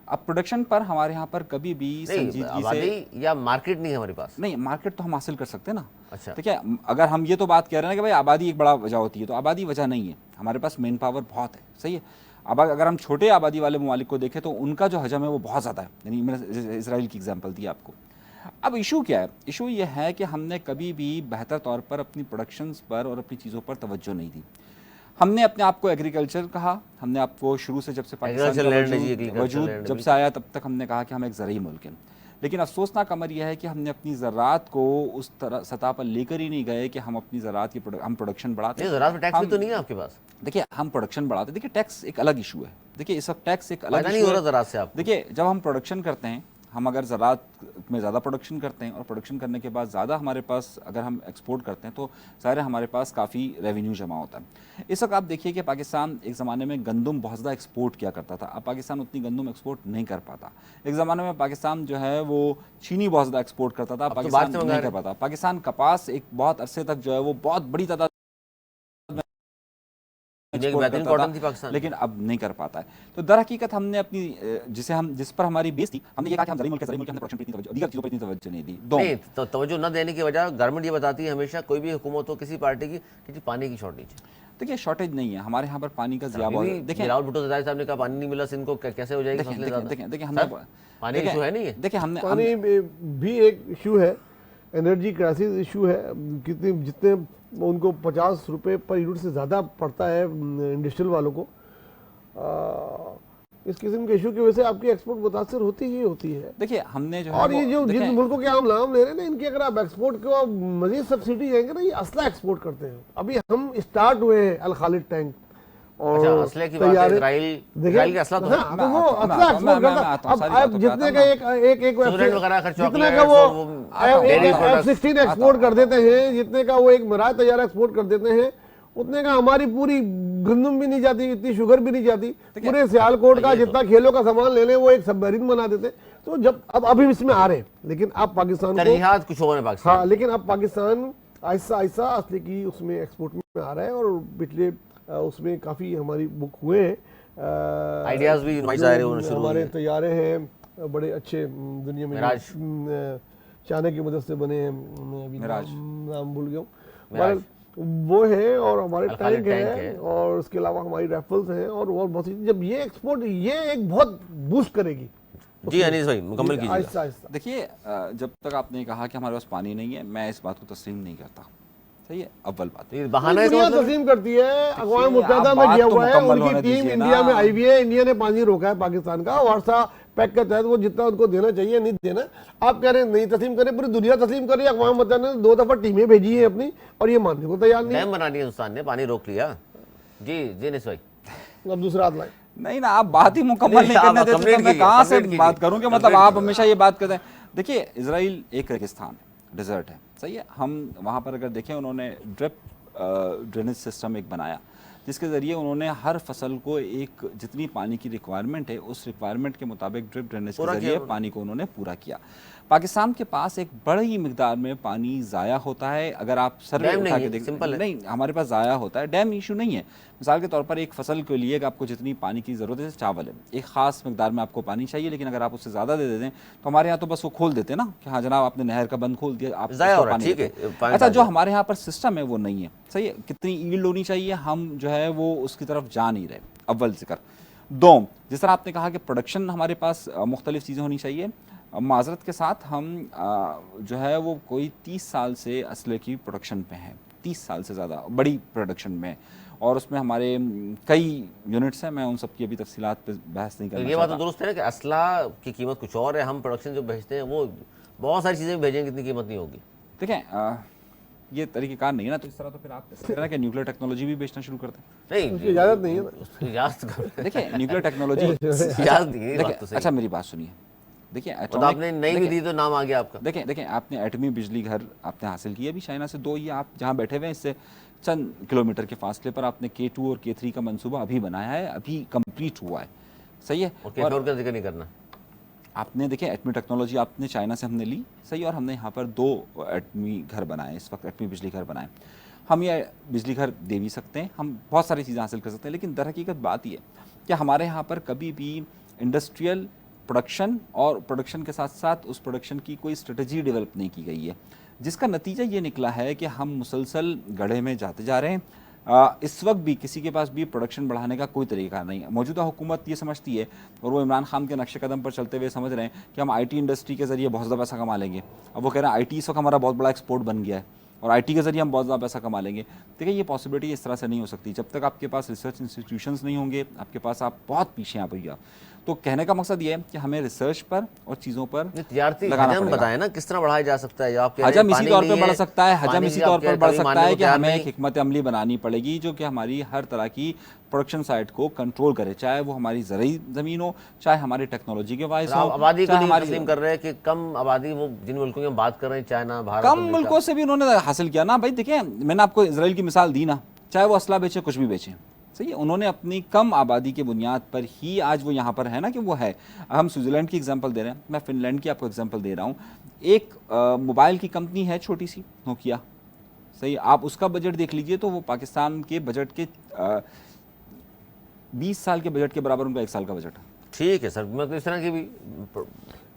اب پروڈکشن پر ہمارے ہاں پر کبھی بھی سنجیدگی سے یا مارکیٹ نہیں ہے ہمارے پاس. نہیں مارکیٹ تو ہم حاصل کر سکتے ہیں نا. اچھا ٹھیک ہے، اگر ہم یہ تو بات کہہ رہے ہیں کہ بھائی آبادی ایک بڑا وجہ ہوتی ہے، تو آبادی وجہ نہیں ہے. ہمارے پاس مین پاور بہت ہے، صحیح ہے. اب اگر ہم چھوٹے آبادی والے ممالک کو دیکھیں تو ان کا جو حجم ہے وہ بہت زیادہ ہے. یعنی میں نے اسرائیل کی ایگزامپل دی آپ کو. اب ایشو کیا ہے؟ ایشو یہ ہے کہ ہم نے کبھی بھی بہتر طور پر اپنی پروڈکشنز پر اور اپنی چیزوں پر توجہ نہیں دی. ہم نے اپنے آپ کو ایگریکلچر کہا, ہم نے آپ کو شروع سے جب سے پاکستان کا وجود جب سے آیا تب تک ہم نے کہا کہ ہم ایک زرعی ملک ہیں. لیکن افسوسناک امر یہ ہے کہ ہم نے اپنی زراعت کو اس طرح سطح پر لے کر ہی نہیں گئے کہ ہم اپنی زراعت کی ہم پروڈکشن بڑھاتے ہیں. زراعت میں ٹیکس بھی تو نہیں ہے آپ کے پاس. دیکھیے ہم پروڈکشن بڑھاتے ہیں, دیکھیے ٹیکس ایک الگ ایشو ہے. دیکھیے اس وقت ٹیکس ایک الگ نہیں ہو رہا زراعت سے آپ. دیکھیے جب ہم پروڈکشن کرتے ہیں, ہم اگر زراعت میں زیادہ پروڈکشن کرتے ہیں اور پروڈکشن کرنے کے بعد زیادہ ہمارے پاس اگر ہم ایکسپورٹ کرتے ہیں تو ظاہر ہے ہمارے پاس کافی ریونیو جمع ہوتا ہے. اس وقت آپ دیکھیے کہ پاکستان ایک زمانے میں گندم بہت زیادہ ایکسپورٹ کیا کرتا تھا, اب پاکستان اتنی گندم ایکسپورٹ نہیں کر پاتا. ایک زمانے میں پاکستان جو ہے وہ چینی بہت زیادہ ایکسپورٹ کرتا تھا, پاکستان نہیں کر پاتا. پاکستان کپاس ایک بہت عرصے تک جو ہے وہ بہت بڑی تعداد لیکن اب نہیں کر پاتا ہے. تو در حقیقت ہم نے اپنی جس پر ہماری بیس تھی, ہم نے یہ کہا کہ ہم زرعی ملک ہیں, ہم پروڈکشن پہ دیگر چیزوں پہ اتنی توجہ نہیں دی. نہیں توجہ نہ دینے کی وجہ گورنمنٹ یہ بتاتی ہے ہمیشہ, کوئی بھی حکومت ہو کسی پارٹی کی, کہ پانی کی شارٹیج ہے. دیکھیے شارٹیج نہیں ہے ہمارے یہاں پر پانی کا ضیاع بہت. دیکھیں راول بھٹو زرداری صاحب نے کہا پانی نہیں ملا سندھ کو, کیسے ہو جائے گی فصلیں زیادہ. دیکھیں ہم نے پانی ایشو ہے نہیں ہے. دیکھیں ہم نے پانی بھی ایک ایشو ہے, انرجی کرائسس ایشو ہے. جتنے ان کو 50 روپے پر یونٹ سے زیادہ پڑتا ہے انڈسٹریل والوں کو, اس قسم کے ایشو کی وجہ سے آپ کی ایکسپورٹ متاثر ہوتی ہی ہوتی ہے. دیکھیے ہم نے جو اور یہ جو جن ملکوں کے ہم نام لے رہے ہیں نا, ان کی اگر آپ ایکسپورٹ کو مزید سبسڈی دیں گے نا, یہ اسلحہ ایکسپورٹ کرتے ہیں. ابھی ہم اسٹارٹ ہوئے ہیں الخالد ٹینک اور اسلحے کی بات ہے, اسرائیل کے اسلحہ تو ہے. تو وہ اسلحہ ایکسپورٹ کرتا ہے. اب جتنے کا ایک جتنے کا وہ F-16 ایکسپورٹ کر دیتے ہیں, جتنے کا وہ ایک مراج طیارہ ایکسپورٹ کر دیتے ہیں, اتنے کا ہماری پوری گندم بھی نہیں جاتی, اتنی شوگر بھی نہیں جاتی. پورے سیالکوٹ کا جتنا کھیلوں کا سامان لے لیں وہ ایک سب میرین بنا دیتے. تو جب ابھی اس میں آ رہے ہیں, لیکن اب پاکستان ترجیحات کچھ اور ہیں پاکستان. ہاں, لیکن اب پاکستان آہستہ آہستہ اصلی کی اس میں ایکسپورٹ میں آ رہا ہے, اور پچھلے اس میں کافی ہماری بک ہوئے ہیں. آئیڈیاز بھی ہمارے طیارے ہیں بڑے اچھے دنیا میں, چائنا کی مدد سے بنے ہیں, نام بھول گیا ہوں, وہ ہے. اور ہمارے ٹینک ہے, اور اس کے علاوہ ہماری رائفلز ہیں, اور بہت سی. جب یہ ایکسپورٹ یہ ایک بہت بوسٹ کرے گی. جی انیس بھائی مکمل کیجیے. دیکھیے جب تک آپ نے کہا کہ ہمارے پاس پانی نہیں ہے, میں اس بات کو تسلیم نہیں کرتا. صحیح ہے, اول بات دنیا تسلیم کرتی ہے, اقوام متحدہ میں گیا ہوا ہے, ان کی ٹیم انڈیا میں آئی ہوئی ہے, انڈیا نے پانی روکا ہے پاکستان کا, وارسا پیک کے تحت وہ جتنا ان کو دینا چاہیے نہیں دینا. آپ کہہ رہے ہیں نہیں تسلیم کریں, پوری دنیا تسلیم کر رہی ہے. اقوام متحدہ نے 2 دفعہ ٹیمیں بھیجی ہیں اپنی, اور یہ ماننے کو تیار نہیں. ڈیم بنا دیا ہندوستان نے, پانی روک لیا. جی انیس بھائی اب دوسرا ہاتھ لائیں. نہیں نا, آپ بات ہی مکمل نہیں کرنے دیتے, میں کہاں سے بات کروں کہ مطلب آپ ہمیشہ یہ بات کرتے ہیں. دیکھیے اسرائیل ایک ریگستان ہے, ڈیزرٹ ہے, صحیح ہے. ہم وہاں پر اگر دیکھیں, انہوں نے ڈرینیج سسٹم ایک بنایا, جس کے ذریعے انہوں نے ہر فصل کو ایک جتنی پانی کی ریکوائرمنٹ ہے اس ریکوائرمنٹ کے مطابق ڈرپ ڈرینیج کے ذریعے پانی کو انہوں نے پورا کیا. پاکستان کے پاس ایک بڑی مقدار میں پانی ضائع ہوتا ہے. اگر آپ سروے اٹھا کے دیکھیں, نہیں ہمارے پاس ضائع ہوتا ہے. ڈیم ایشو نہیں ہے. مثال کے طور پر ایک فصل کے لیے آپ کو جتنی پانی کی ضرورت ہے, چاول ہے, ایک خاص مقدار میں آپ کو پانی چاہیے, لیکن اگر آپ اس سے زیادہ دے دیں تو ہمارے یہاں تو بس وہ کھول دیتے نا کہ ہاں جناب آپ نے نہر کا بند کھول دیا, آپ پانی. اچھا جو ہمارے یہاں پر سسٹم ہے وہ نہیں ہے, صحیح ہے. کتنی ایلڈ ہونی چاہیے, ہم جو ہے وہ اس کی طرف جا نہیں رہے, اول ذکر. دوم, جس طرح آپ نے کہا کہ پروڈکشن ہمارے پاس مختلف چیزیں ہونی چاہیے. معذرت کے ساتھ ہم جو ہے وہ کوئی 30 سال سے اسلحے کی پروڈکشن پہ ہیں, 30 سال سے زیادہ بڑی پروڈکشن میں, اور اس میں ہمارے کئی یونٹس ہیں. میں ان سب کی ابھی تفصیلات پہ بحث نہیں کرنا چاہتا. یہ بات تو درست ہے کہ اسلحہ کی قیمت کچھ اور ہے, ہم پروڈکشن جو بھیجتے ہیں وہ بہت ساری چیزیں بھیجیں گے, اتنی قیمت نہیں ہوگی. دیکھیں یہ طریقہ کار نہیں ہے نا, تو اس طرح تو پھر آپ کہہ رہے ہیں کہ نیوکلیر ٹیکنالوجی بھی بیچنا شروع کرتے ہیں. نہیں اجازت نہیں ہے. دیکھیں نیوکلیر ٹیکنالوجی اجازت نہیں ہے. اچھا میری بات سنیے, دیکھیں آپ نے نہیں بھی دی تو نام آ گیا آپ کا. دیکھیں آپ نے ایٹمی بجلی گھر آپ نے حاصل کیا ابھی چائنا سے. 2 یہ آپ جہاں بیٹھے ہوئے ہیں اس سے چند کلومیٹر کے فاصلے پر آپ نے K2 اور K3 کا منصوبہ ابھی بنایا ہے, ابھی کمپلیٹ ہوا ہے, صحیح ہے. اور کا ذکر نہیں کرنا. آپ نے دیکھیں ایٹمی ٹیکنالوجی آپ نے چائنا سے ہم نے لی, صحیح, اور ہم نے یہاں پر 2 ایٹمی گھر بنائے اس وقت, ایٹمی بجلی گھر بنائے. ہم یہ بجلی گھر دے بھی سکتے ہیں, ہم بہت ساری چیزیں حاصل کر سکتے ہیں, لیکن در حقیقت بات یہ ہے کہ ہمارے یہاں پر کبھی بھی انڈسٹریل پروڈکشن اور پروڈکشن کے ساتھ ساتھ اس پروڈکشن کی کوئی اسٹریٹجی ڈیولپ نہیں کی گئی ہے, جس کا نتیجہ یہ نکلا ہے کہ ہم مسلسل گڑھے میں جاتے جا رہے ہیں. اس وقت بھی کسی کے پاس بھی پروڈکشن بڑھانے کا کوئی طریقہ نہیں ہے. موجودہ حکومت یہ سمجھتی ہے اور وہ عمران خان کے نقش قدم پر چلتے ہوئے سمجھ رہے ہیں کہ ہم آئی ٹی انڈسٹری کے ذریعے بہت زیادہ پیسہ کما لیں گے. اب وہ کہہ رہے ہیں آئی ٹی اس وقت ہمارا بہت بڑا ایکسپورٹ بن گیا ہے اور آئی ٹی کے ذریعے ہم بہت زیادہ پیسہ کما لیں گے. دیکھیں یہ پاسبلٹی اس طرح سے نہیں ہو سکتی جب تک آپ کے پاس ریسرچ انسٹیٹیوشنز نہیں ہوں گے, آپ کے پاس آپ بہت پیچھے ہیں بھیا. تو کہنے کا مقصد یہ ہے کہ ہمیں ریسرچ پر اور چیزوں پر تجارتی لگانا حجم پڑے گا. بتائیں نا کس طرح بڑھایا جا سکتا ہے. جو آپ کہہ رہے ہیں حجم اسی پانی طور پہ نہیں بڑھ ہے, سکتا ہے, حجم پانی اسی آپ طور کہہ پر رہے بڑھ کبھی سکتا ماننے ہے کو کہ تیار ہمیں نہیں. ایک حکمت عملی بنانی پڑے گی جو کہ ہماری ہر طرح کی پروڈکشن سائٹ کو کنٹرول کرے, چاہے وہ ہماری زرعی زمین ہو, چاہے ہماری ٹیکنالوجی کے باعث آپ ہو, آبادی کو چاہے نہیں ہماری تسلیم کر رہے کہ کم آبادی, وہ جن ملکوں کی ہم بات کر رہے ہیں چائنا, بھارت, کم امریکہ, ملکوں سے بھی انہوں نے حاصل کیا نا. بھائی دیکھیں میں نے آپ کو اسرائیل کی مثال دی نا, چاہے وہ اسلحہ بیچے کچھ بھی بیچیں, صحیح ہے, انہوں نے اپنی کم آبادی کے بنیاد پر ہی آج وہ یہاں پر ہے نا کہ وہ ہے. ہم سوئٹزرلینڈ کی ایگزامپل دے رہے ہیں, میں فن لینڈ کی آپ کو ایگزامپل دے رہا ہوں. ایک موبائل کی کمپنی ہے چھوٹی سی, نوکیا, صحیح, آپ اس کا بجٹ دیکھ لیجئے تو وہ پاکستان کے بجٹ کے 20 سال کے بجٹ کے برابر ان کا 1 سال کا بجٹ ہے. ٹھیک ہے سر, میں تو اس طرح کی بھی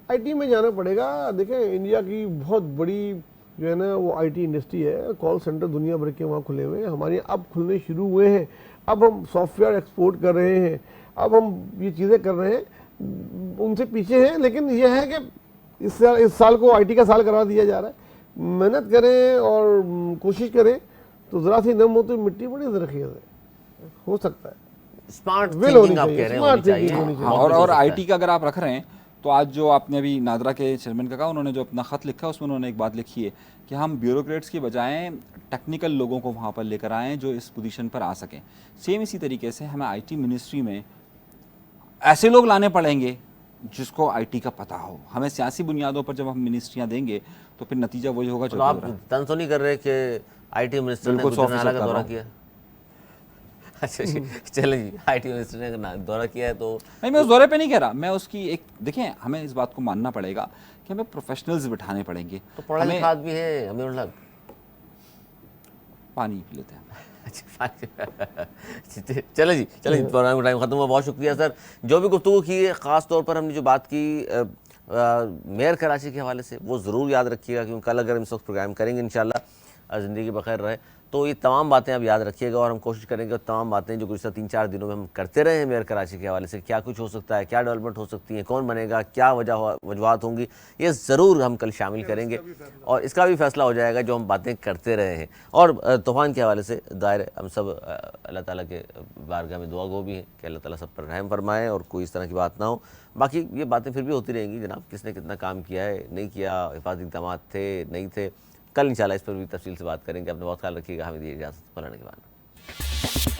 آئی ٹی میں جانا پڑے گا. دیکھیں انڈیا کی بہت بڑی جو ہے نا وہ آئی ٹی انڈسٹری ہے, کال سینٹر دنیا بھر کے وہاں کھلے ہوئے ہیں, ہمارے اب کھلنے شروع ہوئے ہیں. اب ہم سافٹ ویئر ایکسپورٹ کر رہے ہیں, اب ہم یہ چیزیں کر رہے ہیں, ان سے پیچھے ہیں. لیکن یہ ہے کہ اس سال کو آئی ٹی کا سال کرا دیا جا رہا ہے. محنت کریں اور کوشش کریں تو ذرا سی نم ہو تو مٹی بڑی زرخیز ہے, ہو سکتا ہے. اسمارٹ Will ہونی تھنکنگ آپ چاہیے, کہہ رہے ہیں smart ہونی چاہیے. thinking ہونی چاہیے. ہاں, اور آئی ٹی کا اگر آپ رکھ رہے ہیں تو آج جو آپ نے ابھی نادرا کے چیئرمین کا کہا, انہوں نے جو اپنا خط لکھا اس میں انہوں نے ایک بات لکھی ہے کہ ہم بیوروکریٹس کی بجائے ٹیکنیکل لوگوں کو وہاں پر لے کر آئیں جو اس پوزیشن پر آ سکیں. سیم اسی طریقے سے ہمیں آئی ٹی منسٹری میں ایسے لوگ لانے پڑیں گے جس کو آئی ٹی کا پتہ ہو. ہمیں سیاسی بنیادوں پر جب ہم منسٹریاں دیں گے تو پھر نتیجہ وہی ہوگا جو تو آپ تنسو نہیں کر رہے کہ آئی ٹی منسٹر نے بالکل گجرانوالہ کا 100% دورہ کیا؟ اچھا جی, چلیں جی, آئی ٹی منسٹر نے دورہ کیا ہے تو نہیں, میں اس دورے پہ نہیں کہہ رہا, میں اس کی ایک دیکھیں ہمیں اس بات کو ماننا پڑے گا کہ ہمیں پروفیشنلز بٹھانے پڑیں گے. تو پڑھا لکھا آدمی ہے امیر الحق, پانی پی لیتے ہیں. چلیں جی, چلیں پروگرام کا ٹائم ختم ہوا. بہت شکریہ سر, جو بھی گفتگو کی ہے, خاص طور پر ہم نے جو بات کی میئر کراچی کے حوالے سے وہ ضرور یاد رکھیے گا, کیونکہ کل اگر ہم اس وقت پروگرام کریں گے انشاءاللہ زندگی بخیر رہے تو یہ تمام باتیں آپ یاد رکھیے گا, اور ہم کوشش کریں گے تمام باتیں جو گزشتہ 3-4 دنوں میں ہم کرتے رہے ہیں میئر کراچی کے حوالے سے, کیا کچھ ہو سکتا ہے, کیا ڈیولپمنٹ ہو سکتی ہیں, کون بنے گا, کیا وجوہات ہوں گی, یہ ضرور ہم کل شامل کریں گے اور اس کا بھی فیصلہ ہو جائے گا جو ہم باتیں کرتے رہے ہیں. اور طوفان کے حوالے سے ظاہر ہم سب اللہ تعالیٰ کے بارگاہ میں دعا گو بھی ہیں کہ اللہ تعالیٰ سب پر رحم فرمائے اور کوئی اس طرح کی بات نہ ہو. باقی یہ باتیں پھر بھی ہوتی رہیں گی جناب, کس نے کتنا کام کیا ہے, نہیں کیا, حفاظتی اقدامات تھے نہیں تھے. کل انشاءاللہ اس پر بھی تفصیل سے بات کریں گے. اپنا بہت خیال رکھیے گا. ہمیں دیجیے اجازت, مولانا کے بعد.